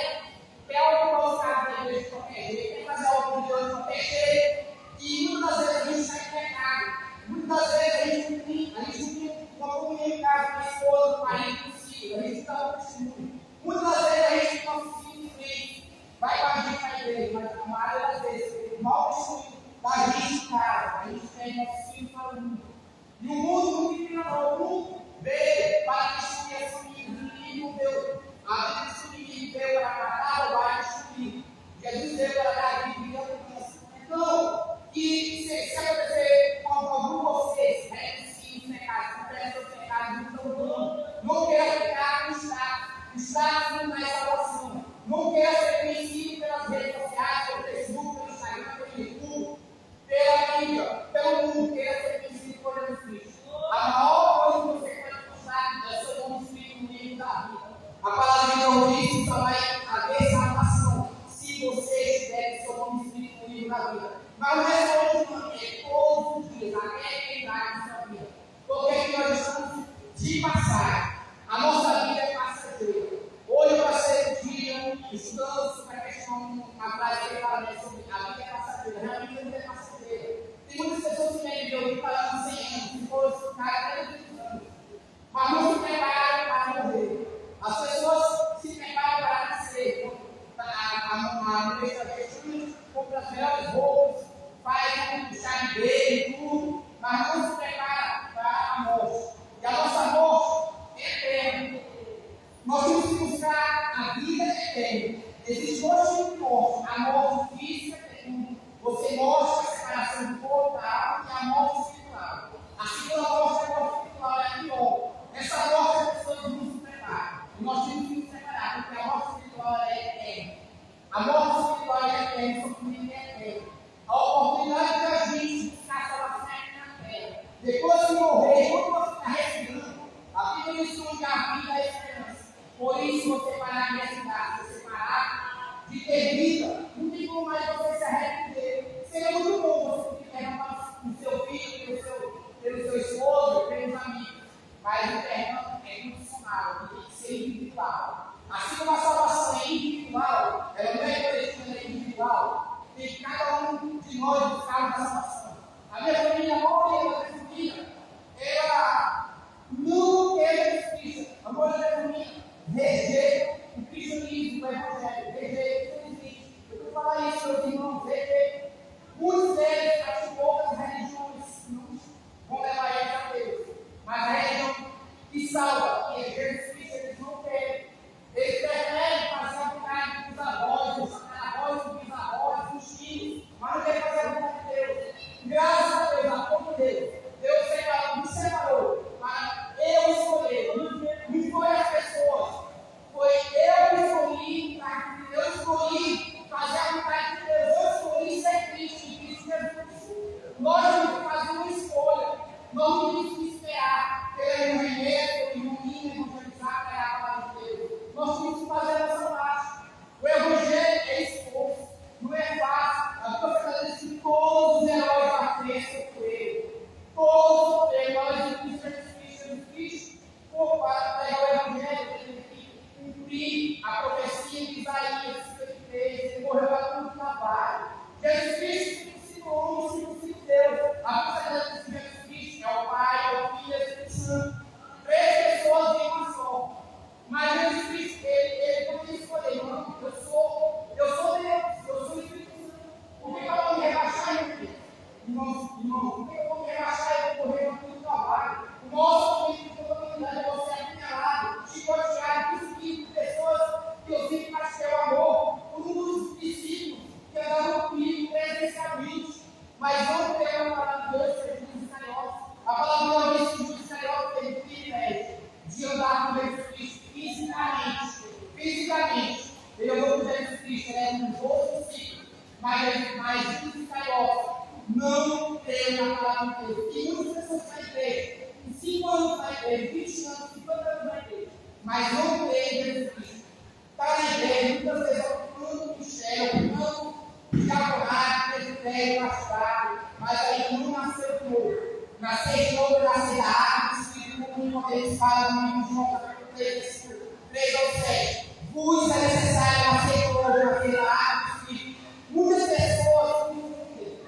Mas não é só hoje, não, é todos os dias, até a idade da sua vida. Porque nós estamos de passagem. A nossa vida é passageira. Hoje eu passei o dia estudando sobre a questão, a frase que fala sobre a vida é passageira. Realmente a vida é passageira. Tem muitas pessoas que vêm de ouvir falando 100 anos, se fosse o cara até 20 anos. Mas não se preparam para morrer. As pessoas se preparam para nascer. A universidade estuda, compra as melhores roupas, faz um chá de bebê e tudo, mas não se prepara para a morte. E a nossa morte é eterna. Nós temos que buscar a vida eterna. Existe dois tipos de morte: a morte física, que é você morre a separação do corpo, da alma, e a morte espiritual. A segunda morte é a morte espiritual, é a pior. Essa morte as pessoas não se preparam. E nós temos que nos preparar, porque a morte espiritual é eterna. A morte espiritual é eterna, o sofrimento é eterno. A oportunidade de a gente buscar salvação aqui na terra. Depois de morrer, quando você está respirando, a Bíblia diz que a vida é a esperança. Por isso, você parar de respirar, você parar de ter vida, não tem como mais você se arrepender. Seria muito bom você perdoar o seu filho, pelo seu esposo, pelos amigos. Mas o perdão é incondicional, tem que ser individual. Assim como a salvação é individual, ela não é coletiva, ela é individual. Tem que cada um de nós buscar a salvação. A minha família, a maioria da minha família, ela não teve Cristo. A maioria da família rejeita o cristianismo, o evangelho, rejeita o Cristo. Eu vou falar isso, meus irmãos, rejeita. Muitos deles praticam outras religiões, não vão levar eles a Deus. Mas a religião que salva, que é Jesus Cristo, eles não querem. Eles preferem fazer a vontade dos avós, dos avós, dos bisavós, dos filhos, mas não querem fazer a vontade de Deus. Graças a Deus, a pouco Deus, Deus me separou para eu escolher. Não foi as pessoas, foi eu que escolhi, eu escolhi fazer a vontade de Deus, eu escolhi ser Cristo, e Cristo Jesus. Nós temos que fazer uma escolha, nós temos que esperar pela irmã, pelo irmão, evangelizar, pegar a palavra de Deus. Nós temos que fazer a nossa parte. O evangelho é esforço, não é fácil. A profecia diz que todos os heróis da fé sofreram. Todos sofreram, nós Jesus Cristo, para pregar o evangelho, ele tem que cumprir a profecia de Isaías 53, ele morreu para tudo trabalho. Jesus Cristo se tornou um filho de Deus. A profecia de Jesus Cristo é o Pai, é o Filho e o Espírito Santo. 3 pessoas em uma só. Mas Jesus Cristo, ele poderia escolher, não, eu sou Deus, eu sou o Espírito Santo. Por que eu vou me rebaixar em mim? Irmão, por que eu vou me rebaixar e vou correr para o trabalho? O nosso político de oportunidade é você apunhalado, chicoteado, perseguido por pessoas que eu sempre pratiquei o amor, por um dos discípulos que andavam comigo presencialmente. Mas não pela palavra de Deus, seja Judas Iscariotes. A palavra de Deus diz que Judas Iscariotes teve o privilégio de andar com Jesus Cristo fisicamente. Ele andou com Jesus Cristo, ele era um outro discípulo. Mas Judas Iscariotes não creu na palavra de Deus. E muitas pessoas na igreja, 5 anos na igreja, 20 anos, 50 anos na igreja, mas não crê em Jesus Cristo. Está na igreja, muitas vezes ocupando o ministério, ocupando o diaconato, presbitério, pastor, mas ainda não nasceu de novo. Nascer de novo, nascer da água, do Espírito comum, quando eles falam no livro de João, capítulo 3, 3 ao 7. Vos é necessário nascer de novo, nascer da água, do Espírito. Muitas pessoas confundem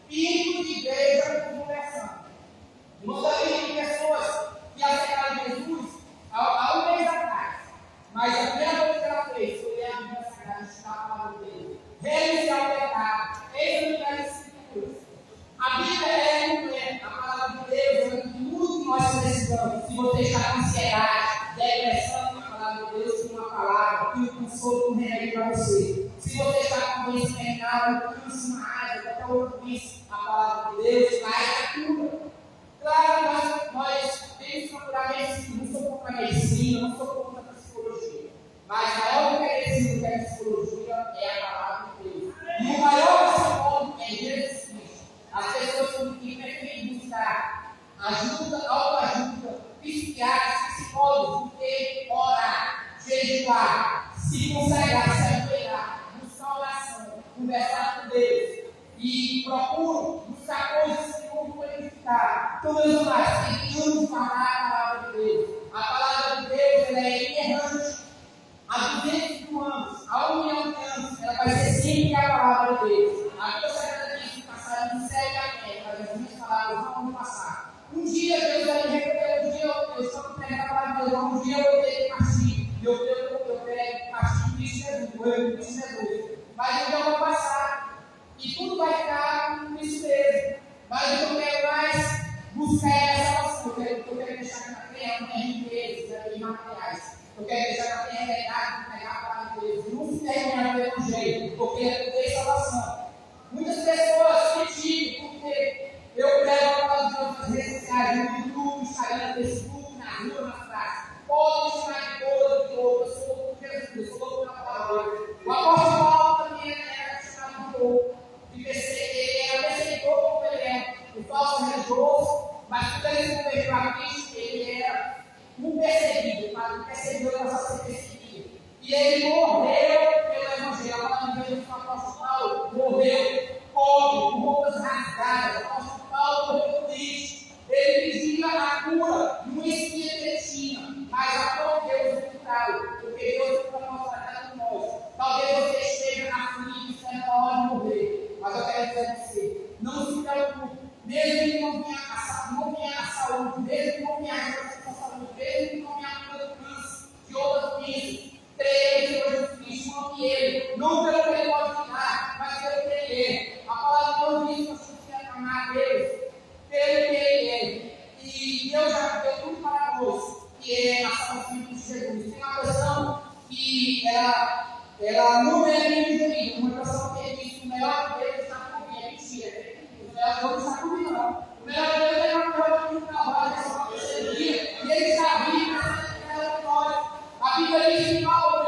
filho de igreja com conversão. Nós havemos pessoas que aceitaram Jesus há um mês atrás, mas a primeira coisa que ela fez foi ler a Bíblia Sagrada, estudar a palavra de Deus, renunciar ao pecado, examinar as Escrituras. A Bíblia é completa, a palavra de Deus é tudo que nós precisamos. Se você está com ansiedade, depressão, a palavra de Deus tem uma palavra, que o consolo um remédio para você. Se você está com doença mental, câncer na área, qualquer outro vício, a palavra de Deus traz a cura. Claro, nós temos que procurar medicina, não sou contra a medicina, não sou contra a psicologia. Mas o maior mecanismo da psicologia é a palavra de Deus. E o maior psicólogo é Jesus Cristo. As pessoas que preferem buscar ajuda, autoajuda, psiquiatras, psicólogos, do que orar, jejuar, se consagrar, se ajoelhar, buscar oração, conversar com Deus e procurar seguir a palavra de Deus. A Bíblia Sagrada diz que passaram do céu e a terra, mas as minhas palavras não vão passar. Um dia Deus vai me recolher, um dia eu estou pregando a palavra de Deus, um dia eu vou ter castigo. Eu prego castigo de Jesus, eu de Jesus. Mas então vai passar. E tudo vai ficar nisso mesmo. Mas eu quero mais buscar essa salvação. Eu quero deixar na terra não tem riquezas e materiais. Eu quero deixar na terra realidade, pegar a palavra de Deus. Não se terminar do evangelho, porque eu tenho salvação. Muitas pessoas criticam porque eu prego a palavra de Deus nas redes sociais, no YouTube, no Instagram, no Facebook, na rua, na praça. Pode chamar de todo, eu sou Jesus, eu sou louco na palavra. O apóstolo Paulo também era chamado de louco, de perseguidor, ele era perseguidor como ele era, o falso religioso, mas quando ele se converteu a Cristo, ele era um perseguido, mas um perseguidor para ser perseguido. E ele morreu pelo Evangelho. A palavra de Deus, o apóstolo Paulo morreu pobre, com roupas rasgadas. O apóstolo Paulo morreu triste. Ele pedia a cura de uma espinha que ele tinha, mas a própria Deus curá-lo, porque Deus foi mostrar com nós. Talvez você esteja na frente, está na hora de morrer, mas eu quero dizer a você, não se preocupe, mesmo que não venha a saúde, mesmo que não venha a saúde, mesmo que não venha a cura do câncer, de outras doenças, creia em Jesus Cristo, não que ele, não pelo que ele pode dar, mas pelo que ele é. A palavra de Deus diz que nós temos que amar a Deus pelo que ele é. E Deus já deu tudo para nós, que é a salvação de Jesus. Tem uma versão que ela não é bem jurídica, uma versão que diz que o melhor de Deus está comigo. É mentira. O melhor de Deus está comigo, não. O melhor de Deus é uma coisa que o trabalho, é só você dia, e ele está vivo, para nós. A Bíblia diz que Paulo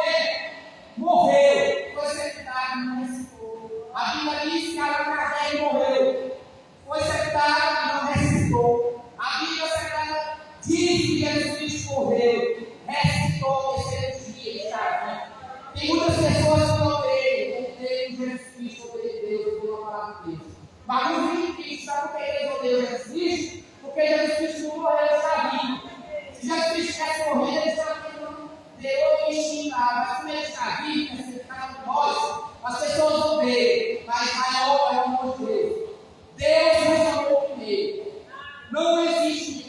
morreu, foi sepultado e não ressuscitou. A Bíblia diz que Alacazé morreu, foi sepultado e não ressuscitou. A Bíblia Sagrada diz que Jesus Cristo morreu, ressuscitou no terceiro dia, está vivo. Tem muitas pessoas que não creem em Jesus Cristo, odeio Deus, odeio a palavra de Deus. Mas não vive Cristo, sabe por que eles odeiam Jesus Cristo? Porque Jesus Cristo não morreu, está vivo. Se Jesus Cristo tivesse morrido, ele estava tentando deu ensinar, mas como ele está vivo, ele está com nós, as pessoas odeiam, mas maior é o amor de Deus. Deus nos amou primeiro. Não existe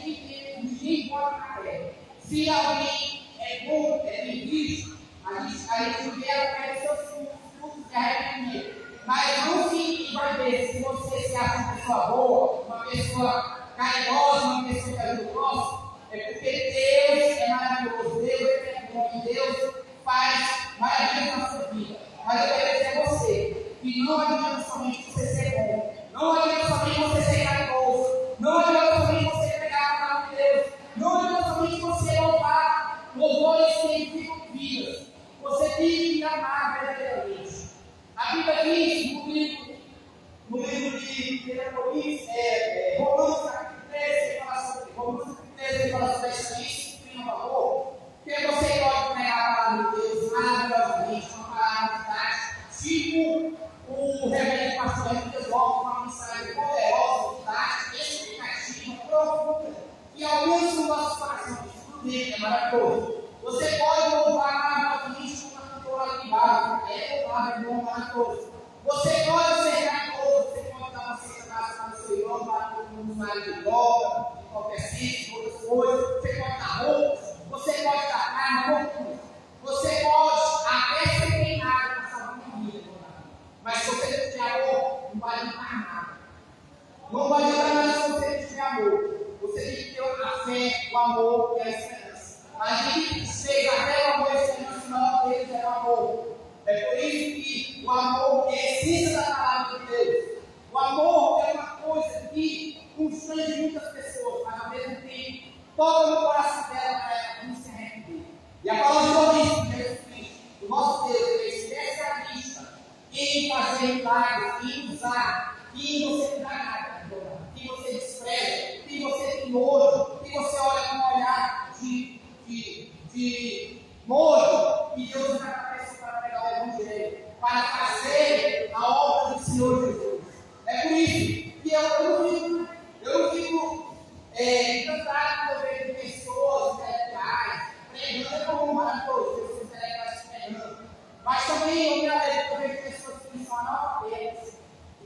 ninguém pode na terra. Se alguém é bom, é bem visto, a gente vê através dos seus frutos de arrependimento. Mas não se vai ver se você se acha uma pessoa boa, uma pessoa carinhosa, uma pessoa que ajuda o próximo, é porque Deus é maravilhoso, Deus é bom e Deus faz maravilha na sua vida. Mas eu quero dizer a você que não adianta somente você ser bom, não adianta somente você ser carinhoso, não adianta somente você pegar a palavra de Deus, não adianta somente você louvar, louvores que vidas. Você tem que amar verdadeiramente. A Bíblia diz no livro de Romanos capítulo 13, fala sobre essa lista que tem um valor, porque você pode pegar a palavra de Deus maravilhosamente, uma palavra de verdade, tipo o reverendo pastor Henrique Lopes, uma mensagem poderosa, didática, explicativa, profunda, que alcança o nosso coração. Tudo bem, é maravilhoso. Você pode louvar maravilhosamente com uma cantora de barro, maravilhoso. Você pode ser carinhoso, você pode dar uma cesta para o seu irmão, para um marido de droga, em qualquer sítio, outras coisas. Você pode dar roupas, você pode dar carne, você pode até ser treinado para salvar uma vida. Mas se você não tiver amor, não vai adiantar nada. Não vai adiantar nada se você não tiver amor. Você tem que ter a fé, o amor e a esperança. A gente fez até o amor e a esperança, o maior deles é o amor. É por isso que o amor é a essência da palavra de Deus. O amor é uma coisa que constrange muitas pessoas, mas ao mesmo tempo toca no coração dela para ela não se arrepender. E a palavra de Deus diz, Jesus Cristo, o nosso Deus, ele é especialista em fazer milagres, em usar, e você não dá nada, que você despreza, que você tem nojo, que você olha com um olhar de nojo, e Deus vai para pregar o Evangelho, para fazer a obra do Senhor Jesus. É por isso que eu não fico encantado quando eu vejo pessoas intelectuais pregando como maravilhoso, pessoas intelectuais pregando. Mas também eu vejo pessoas que são analfabetas,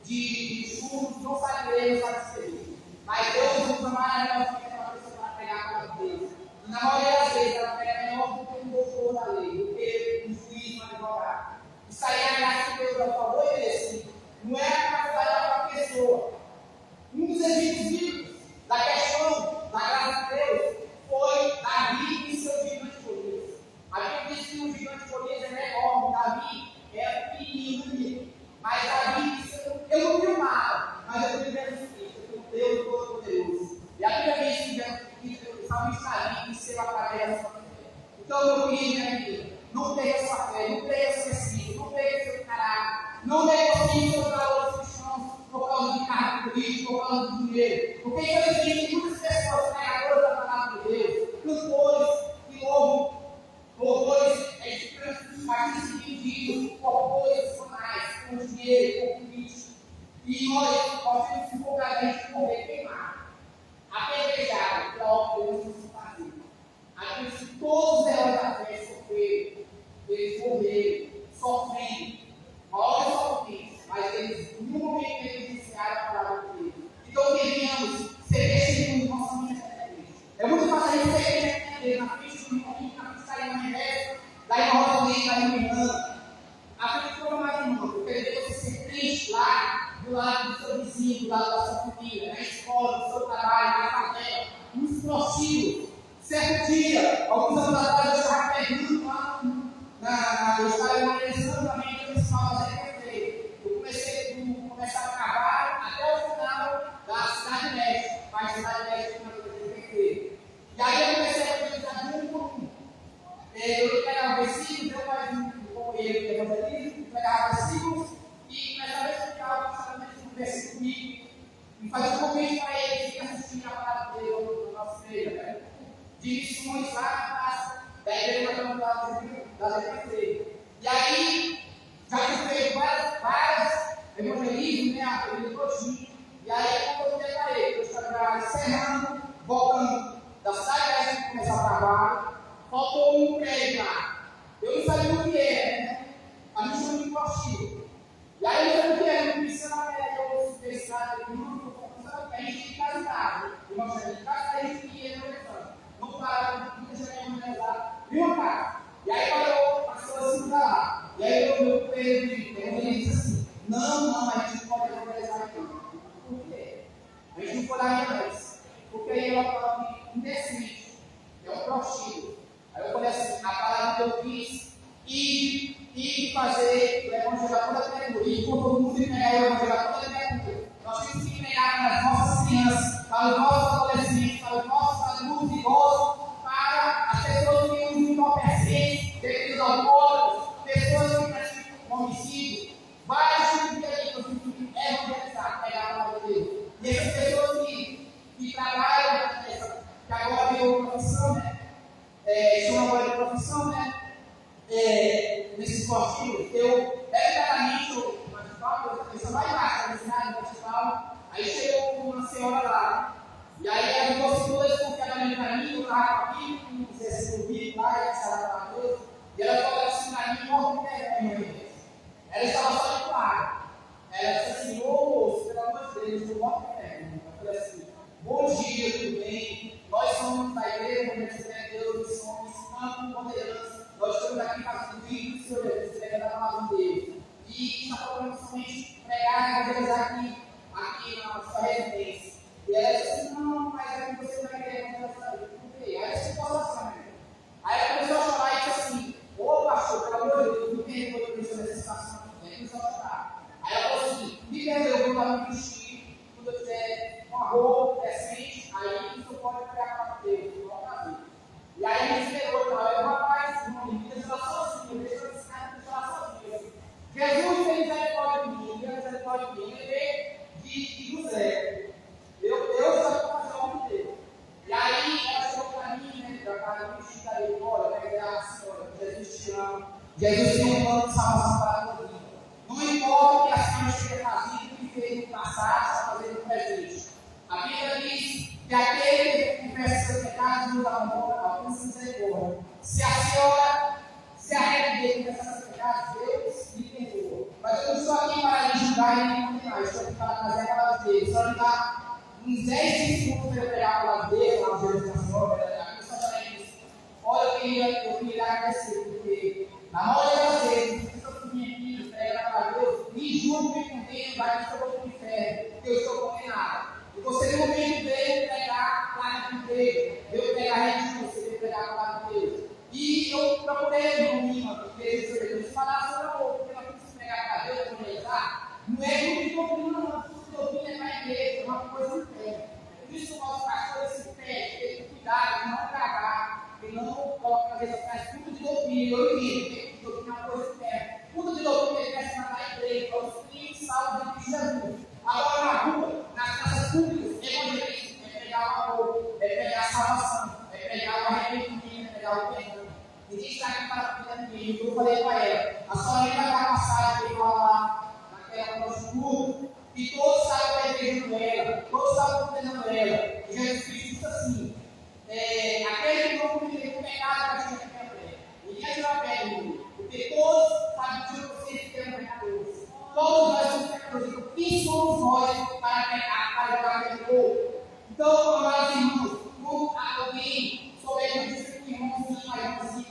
de estudos, não sabem ler, não sabem escrever. Mas Deus usa maravilhosamente aquela pessoa para pregar a palavra de Deus. E na maioria das vezes ela prega melhor do que um doutor da lei, do que um juiz, um advogado. Isso aí é a graça de Deus, é o favor de Deus. Não é a capacidade daquela pessoa. Um dos exemplos bíblicos da questão da graça de Deus foi Davi e seu gigante Golias. A Bíblia diz que o gigante Golias é enorme, Davi é pequenininho, mas Davi disse: eu não tenho nada, mas eu tenho Jesus Cristo, eu tenho Deus Todo-Poderoso. E a Bíblia diz que o salmista Davi venceu através da sua fé. Então, meu querido, minha amiga, não perca sua fé, não perca seu espírito, não perca seu caráter, não negocie seus valores cristãos por causa de cargo político, por causa de dinheiro. Porque infelizmente tem muitas pessoas pregadoras da palavra de Deus, cantores que louvam, louvores artistas divididos por coisas sonais, por dinheiro, por política. E nós temos empolgadamente morrer queimado, apedrejado pela obra de Deus não se fazer. Aqueles que todos os heróis da fé sofreram, eles morreram, sofrendo, maiores sofrimentos, mas eles no momento negligenciaram a palavra de Deus. Então deveríamos ser testemunhos de nossa mente da igreja. É muito fácil a gente ser crente na frente do irmão, na frente da irmã Rebeca, da irmã Rosalina, da irmã Irmã. A frente de toda mais irmã, eu queria você ser triste lá, do lado do seu vizinho, do lado da sua família, na escola, no seu trabalho, na favela, nos prostíbulos. Certo dia, alguns anos atrás, eu estava pegando lá eu estava organizando também o pessoal da ZPT. Eu comecei a trabalho até o final da Cidade Média, para a Cidade Média na ZPT. E aí eu comecei a organizar de um por um. Eu pegava versículos, eu mais um companheiro que é evangelista, pegava versículos e começava a explicar o versículo comigo e fazia um convite para eles que assistiam a palavra de Deus na nossa igreja, né? De missões lá na praça da igreja da ZPT. E aí, já que eu fiz várias evangelismos, né? Ele todinho. E aí, quando eu preparei, eu estava encerrando, voltando da cidade para começar o trabalho, faltou um prédio lá. Eu não sabia o que era, né? A gente não me prostíbulo. E aí, eu não sabia o que era, eu comecei a pensar, a gente tem casa em casa. Irmão, a gente casa, a gente ia no restaurante. Não parava, não deixava de organizar. Viu uma casa? E aí parou, passou assim para lá. E aí eu meu Pedro ele disse assim: não, a gente não pode organizar aqui. Por quê? A gente não pode dar mais. Porque aí ela fala que indecente, é um prostíbulo. Aí eu falei assim: a palavra que eu quis e fazer o evangelho a toda a criatura. E por todo mundo pegar o evangelho a toda a criatura. Nós temos que pegar para as nossas crianças, para os nossos adolescentes, para os nossos adultos idosos, para as pessoas que usam entorpecentes, devidos alcoólicos, pessoas que praticam homicídio, vários tipos de delitos que evangelizar, pegar a palavra de Deus. E essas pessoas que trabalham, que agora veio profissão, né? Chama agora de profissão, né? Nesses postinhos, eu claramente eu só vai lá, na cidade municipal, aí chegou uma senhora lá, e aí ela ficou assim, toda desconfiada no caminho, eu estava aqui, não sei se eu vi lá, e ela falou assim para mim, morre de minha ela estava só de plaga. Ela disse assim: ô moço, pelo amor de Deus, eu morro de terra. Eu falei assim: bom dia, tudo bem? Nós somos da igreja, conhecendo Deus, nós somos ensinando com moderança. Nós estamos aqui fazendo vídeos sobre a Bíblia da palavra de Deus. E está falando somente pregar e evangelizar aqui na sua residência. E ela disse assim: não, mas aqui você vai querer evangelizar. Por quê? Aí você pode passar, né? Aí ela começou a chorar e disse assim: ô pastor, pelo amor de Deus, não tem vergonha de nessa situação. Aí começou a chorar. Aí ela falou assim: me perdoe, eu vou dar um vestido, quando eu tiver uma roupa decente, aí isso pode pegar para Deus, eu vou fazer. E aí ele esperou, eu rapaz, não me deixa sozinho, deixa esse cara me deixar sozinho. Jesus tem misericórdia de mim, tem misericórdia de mim, ele veio do zero. Eu só vou fazer o homem dele. E aí ela chegou para mim, né, já estava vestida aí, olha, pegar a senhora, Jesus te ama, Jesus tem um plano de salvação para a tua vida. Não importa o que a senhora esteja fazendo, o que fez no passado, está fazendo no presente. A Bíblia diz que aquele que confessa seus pecados nos alcança misericórdia. Se a senhora se arrepender de confessar seus pecados, vai me condenar. Eu estou aqui para trazer a palavra de Deus. Só me dá uns 10 segundos para eu pregar a palavra de Deus, lá no Jesus da Senhora, aqui só para isso. Olha, eu queria agradecer, porque na maioria das vezes, se eu vim aqui pregar a palavra de Deus, me julgo, me condeno, vai que eu vou para o inferno, porque eu estou condenado. E você não veio pregar a palavra de Deus, veio pregar a gente, você veio pregar a palavra de Deus. E eu procurei no domingo, porque eles falaram sobre amor, porque nós temos que pregar para Deus, evangelizar. Não é grupo de doutrina, não. Grupo de doutrina é para a igreja, é uma coisa interna. Por isso o nosso pastor se pede, tem que cuidar, de não cagar, de não colocar na cabeça atrás tudo de doutrina. Eu digo, que doutrina é uma coisa interna. Tudo de doutrina ele quer se matar a igreja, para os filhos salvos de Jesus. Agora na rua, nas casas públicas, evangelismo é pegar o amor, é pegar a salvação, é pegar o arrependimento, é pegar o perdão. Ninguém está aqui para cuidar de mim. Eu falei para ela, a senhora lembra da passagem que fala lá, naquela nosso culto, que todos estavam perdendo ela, todos estavam condenando ela. E Jesus disse assim: aquele que não cometeu o pecado que tinha que ter, ninguém será pego, porque todos sabem que vocês que são pecadores. Todos nós somos pecadores. Quem somos nós para pecar, para jogar pecador? Então, amados irmãos, como alguém souber disso que o irmãozinho, a irmãzinha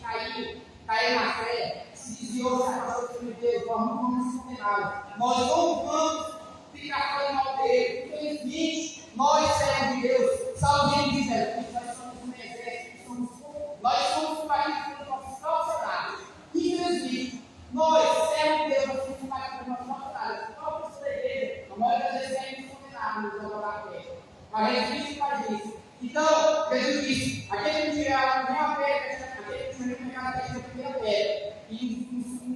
caiu na fé, se desviou, se afastou de Deus, nós não vamos ser condenados. Nós não vamos ficar falando mal dele. Infelizmente, nós, servos de Deus, salvemos de Jesus, nós somos um exército, nós somos combatidos pelos nossos próprios soldados. Infelizmente, nós, servos de Deus, nós somos combatidos pelos nossos próprios soldados. Os próprios da igreja, a maioria das vezes é condenados nos adorar a fé. Mas Jesus faz isso. Então, Jesus disse: aquele que tirar a minha pedra, aquele que tirar a minha pedra, a primeira pedra. E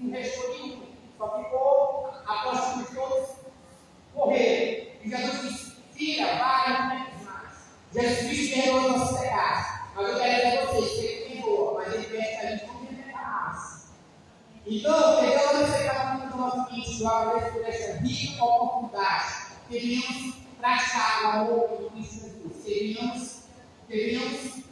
não restou nenhum. Só ficou a posta de todos morreram. E Jesus disse: filha, vai, não peques mais. Jesus Cristo perdoou os nossos pecados. Mas eu quero dizer a vocês que ele perdoa, mas ele pede que a gente não pecar mais. Então, pegando esse pecado do nosso seguinte, eu agradeço por esta rica oportunidade. Queríamos praticar o amor de Cristo Jesus. Queríamos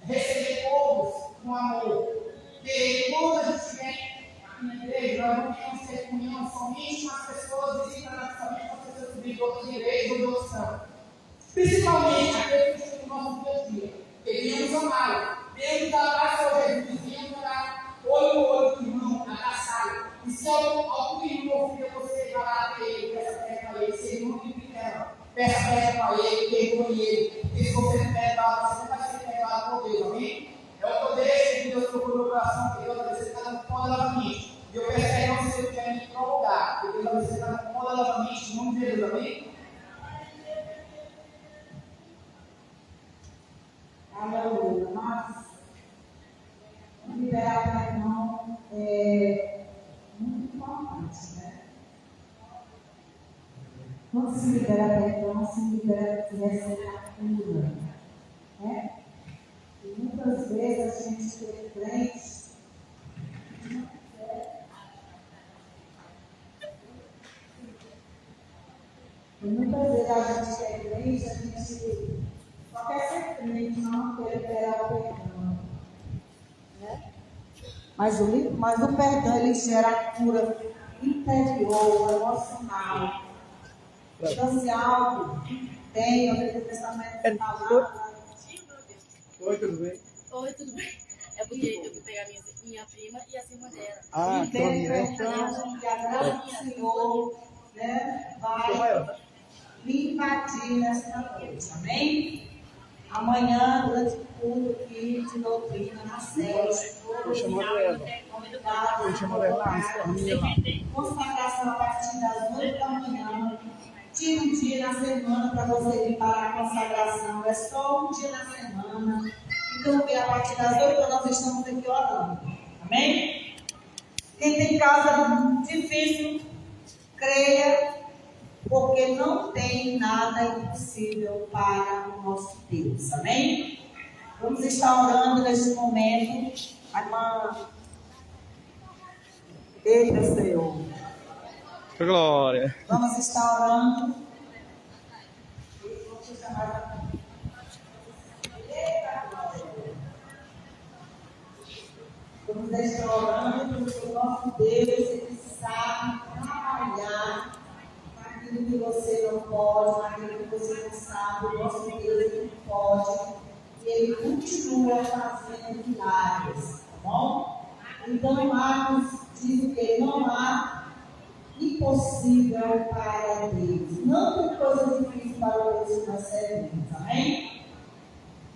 receber todos com amor. Porque quando a gente vem aqui na igreja, nós não queremos ter comunhão somente com as pessoas visitadas, somente com as pessoas que vêm de outras igrejas ou de outros campos. Principalmente aqueles que estão no nosso dia a dia. Queríamos amá-lo. Deus abraça ao Jesus, viemos orar olho no olho do irmão, abraçá-lo. E se algum irmão filho você vai lá ter ele, peça para ele, se ele não tem perdão, peça para ele, perdoe ele. Porque se você não perdoar, você não vai ser perdoado por Deus, amém? É o poder que Deus procurou no coração de Deus, vai ser cada poderosamente. E eu peço que não seja quer me incomodar, porque Deus vai ser cada poderosamente, em nome de Jesus, amém? Aleluia. Mas liberar o perdão é muito importante, né? Quando se libera perdão, se libera que recebe a cura, né? E muitas vezes a gente tem crentes e muitas vezes a gente é crente, a gente só quer ser crente, não quer liberar o perdão, né? Mas o perdão, ele gera cura interior, emocional. Então, se algo tem, o Antigo Testamento fala. Oi, tudo bem? Oi, tudo bem? É porque eu fui pegar minha prima e a irmã dela. Ah, E tem perdão, que a graça do Senhor, né, vai me invadir nesta noite, amém? Amanhã, durante o culto aqui de doutrina na sede, Eu chamo ela. Eu chamo ela lá, consagração a partir das 8 da manhã. Tira um dia na semana para você vir para a consagração. É só um dia na semana. Então, a partir das 8 nós estamos aqui orando. Amém? Quem tem casa difícil, creia, porque não tem nada impossível para o nosso Deus. Amém? Vamos estar orando neste momento. A irmã. Eita, Senhor. Glória. Vamos estar orando. Vamos estar orando porque o nosso Deus, ele sabe trabalhar impossível para Deus. Não tem coisa difícil para o Deus que nós servimos. Amém?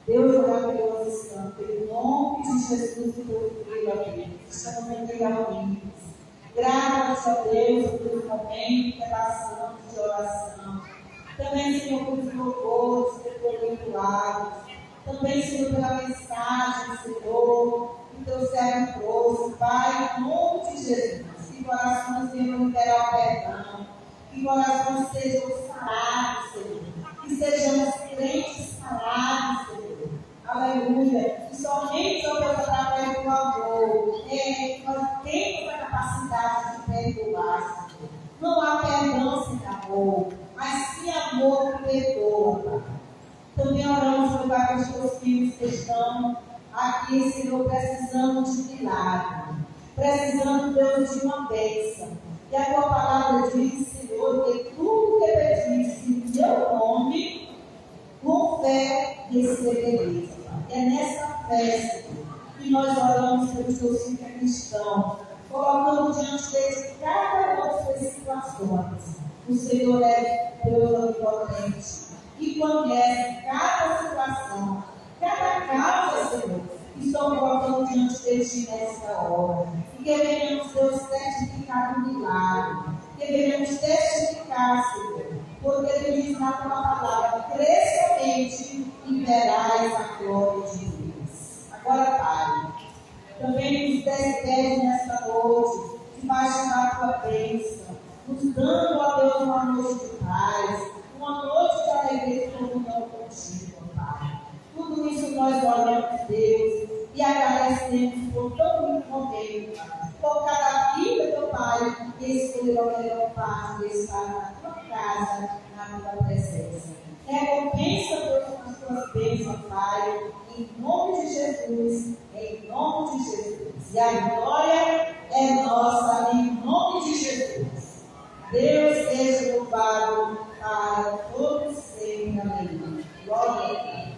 Deus é maravilhoso e santo. Em nome de Jesus, eu creio a Deus. Estamos reunidos. Graças a Deus por esse momento de oração, de oração. Também, Senhor, por louvores, por milagres. Também, Senhor, pela mensagem, Senhor, que teu servo trouxe. Pai, em nome de Jesus, que corações venham liberar o perdão, que corações sejam sarados, Senhor, que sejamos crentes sarados, Senhor. Aleluia. E somente, ó Deus, através do amor, nós temos a capacidade de perdoar, Senhor. Não há perdão sem amor, mas sim amor que perdoa, Pai. Também oramos, Senhor, para os teus filhos que estão aqui, Senhor, precisando de milagre, precisando, Deus, de uma bênção. E a tua palavra diz, Senhor, que tudo que pediste em teu nome, com fé recebereis. É nessa fé, Senhor, que nós oramos pelos teus filhos cristãos, colocando diante deles cada uma das suas situações. O Senhor é Deus onipotente e conhece cada situação, cada causa, Senhor, que estão colocando diante de ti nessa hora. E que venhamos, Deus, testificar do milagre, que venhamos testificar, Senhor, porque tu diz na tua palavra, crê somente e verás a glória de Deus. Agora, Pai, também nos despede nesta noite, debaixo da tua bênção, nos dando, ó Deus, uma noite de paz, uma noite de alegria e comunhão contigo, Pai. Tudo isso nós oramos, Deus, e agradecemos por todo o momento, por cada vida, meu Pai, que escolheu a melhor parte de estar na tua casa, na tua presença. Recompensa, Deus, com as tuas bênçãos, Pai, em nome de Jesus, em nome de Jesus. E a glória é nossa, em nome de Jesus. Deus seja louvado para todos sempre. Amém. Glória a Deus.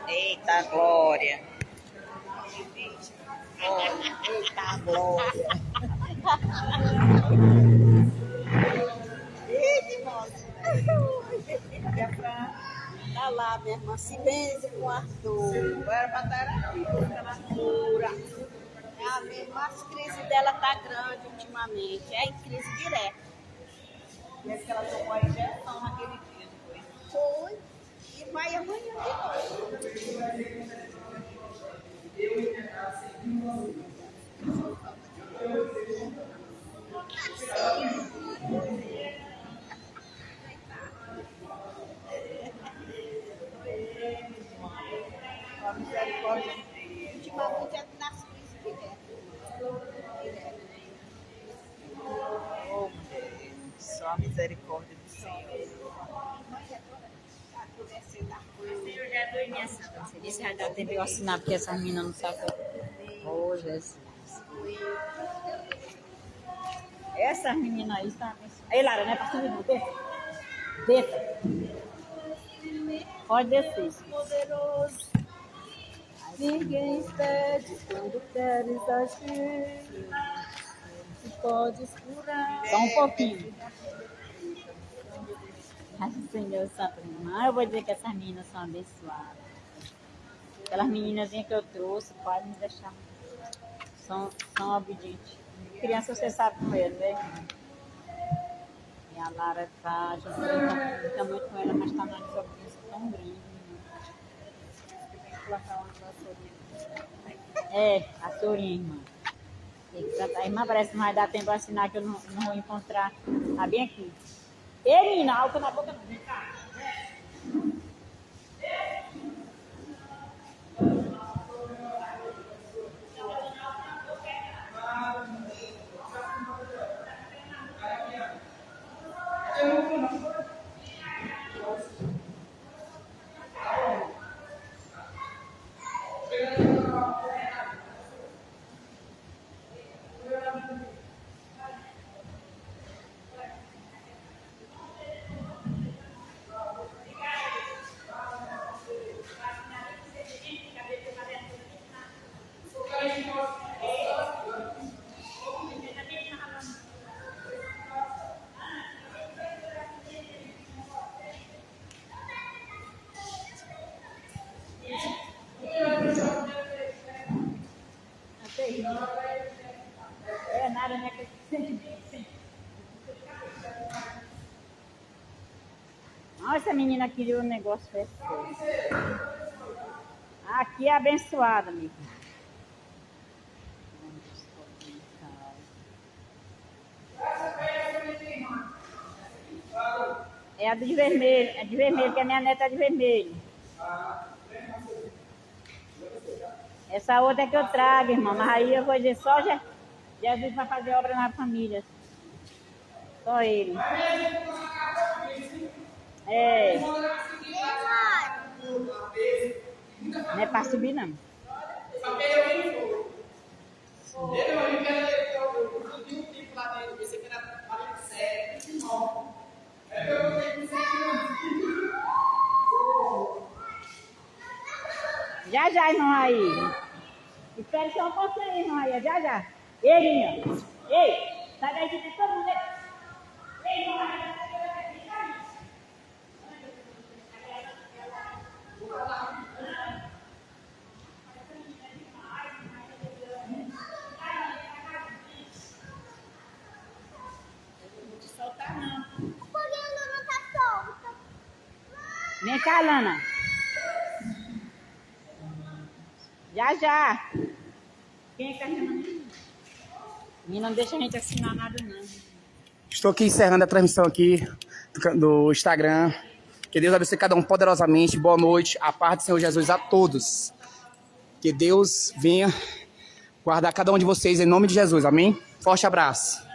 Eita glória! Eita glória! Eita, nossa! Tá lá, minha irmã, se benze com o Arthur. Era pra estar aqui, ela cura. A minha irmã, as crises dela tá grande ultimamente. É em crise direta. Parece que ela tomou a injeção naquele dia, não foi? Foi. E vai amanhã de novo. A misericórdia. Ultimamente é nas crises direto. Oh, Deus, só a misericórdia do Senhor. Você disse que já teve o assinar porque essa menina não sabe. Oh, Jesus. Essas meninas aí estão. Aí, Lara, não é pra subir, não? Desça. Pode descer. Poderoso, ninguém impede quando queres agir. Tu podes curar. Só um pouquinho. Ai, Senhor Santo, irmã, eu vou dizer que essas meninas são abençoadas. Aquelas meninazinhas que eu trouxe, pode me deixar. São obedientes. Criança, você sabe como é, né? E a Lara tá, já fica muito com ela, mas tá na desobediência tão grande. É, a Sorinha, irmã. A irmã parece que não vai dar tempo para assinar, que eu não vou encontrar. Tá bem aqui. Ei, menina, álcool na boca não. Vem cá. Olha, essa menina queria um negócio fresco. Aqui é abençoada, amiga. É a de vermelho, que a minha neta é de vermelho. Essa outra é que eu trago, irmão, mas aí eu vou dizer só Jesus vai fazer obra na família. Só ele. É. Não é pra subir, não. Já, irmão aí. Espere só um pouquinho aí, irmão aí. Já. Ei, menina. Ei, sai daí que tem todo mundo. Ei, irmão aí. Vem cá, Lana. Já. Quem é que tá chamando? Menina, não deixa a gente assinar nada, não. Estou aqui encerrando a transmissão aqui do Instagram. Que Deus abençoe cada um poderosamente. Boa noite. A paz do Senhor Jesus a todos. Que Deus venha guardar cada um de vocês em nome de Jesus. Amém? Forte abraço.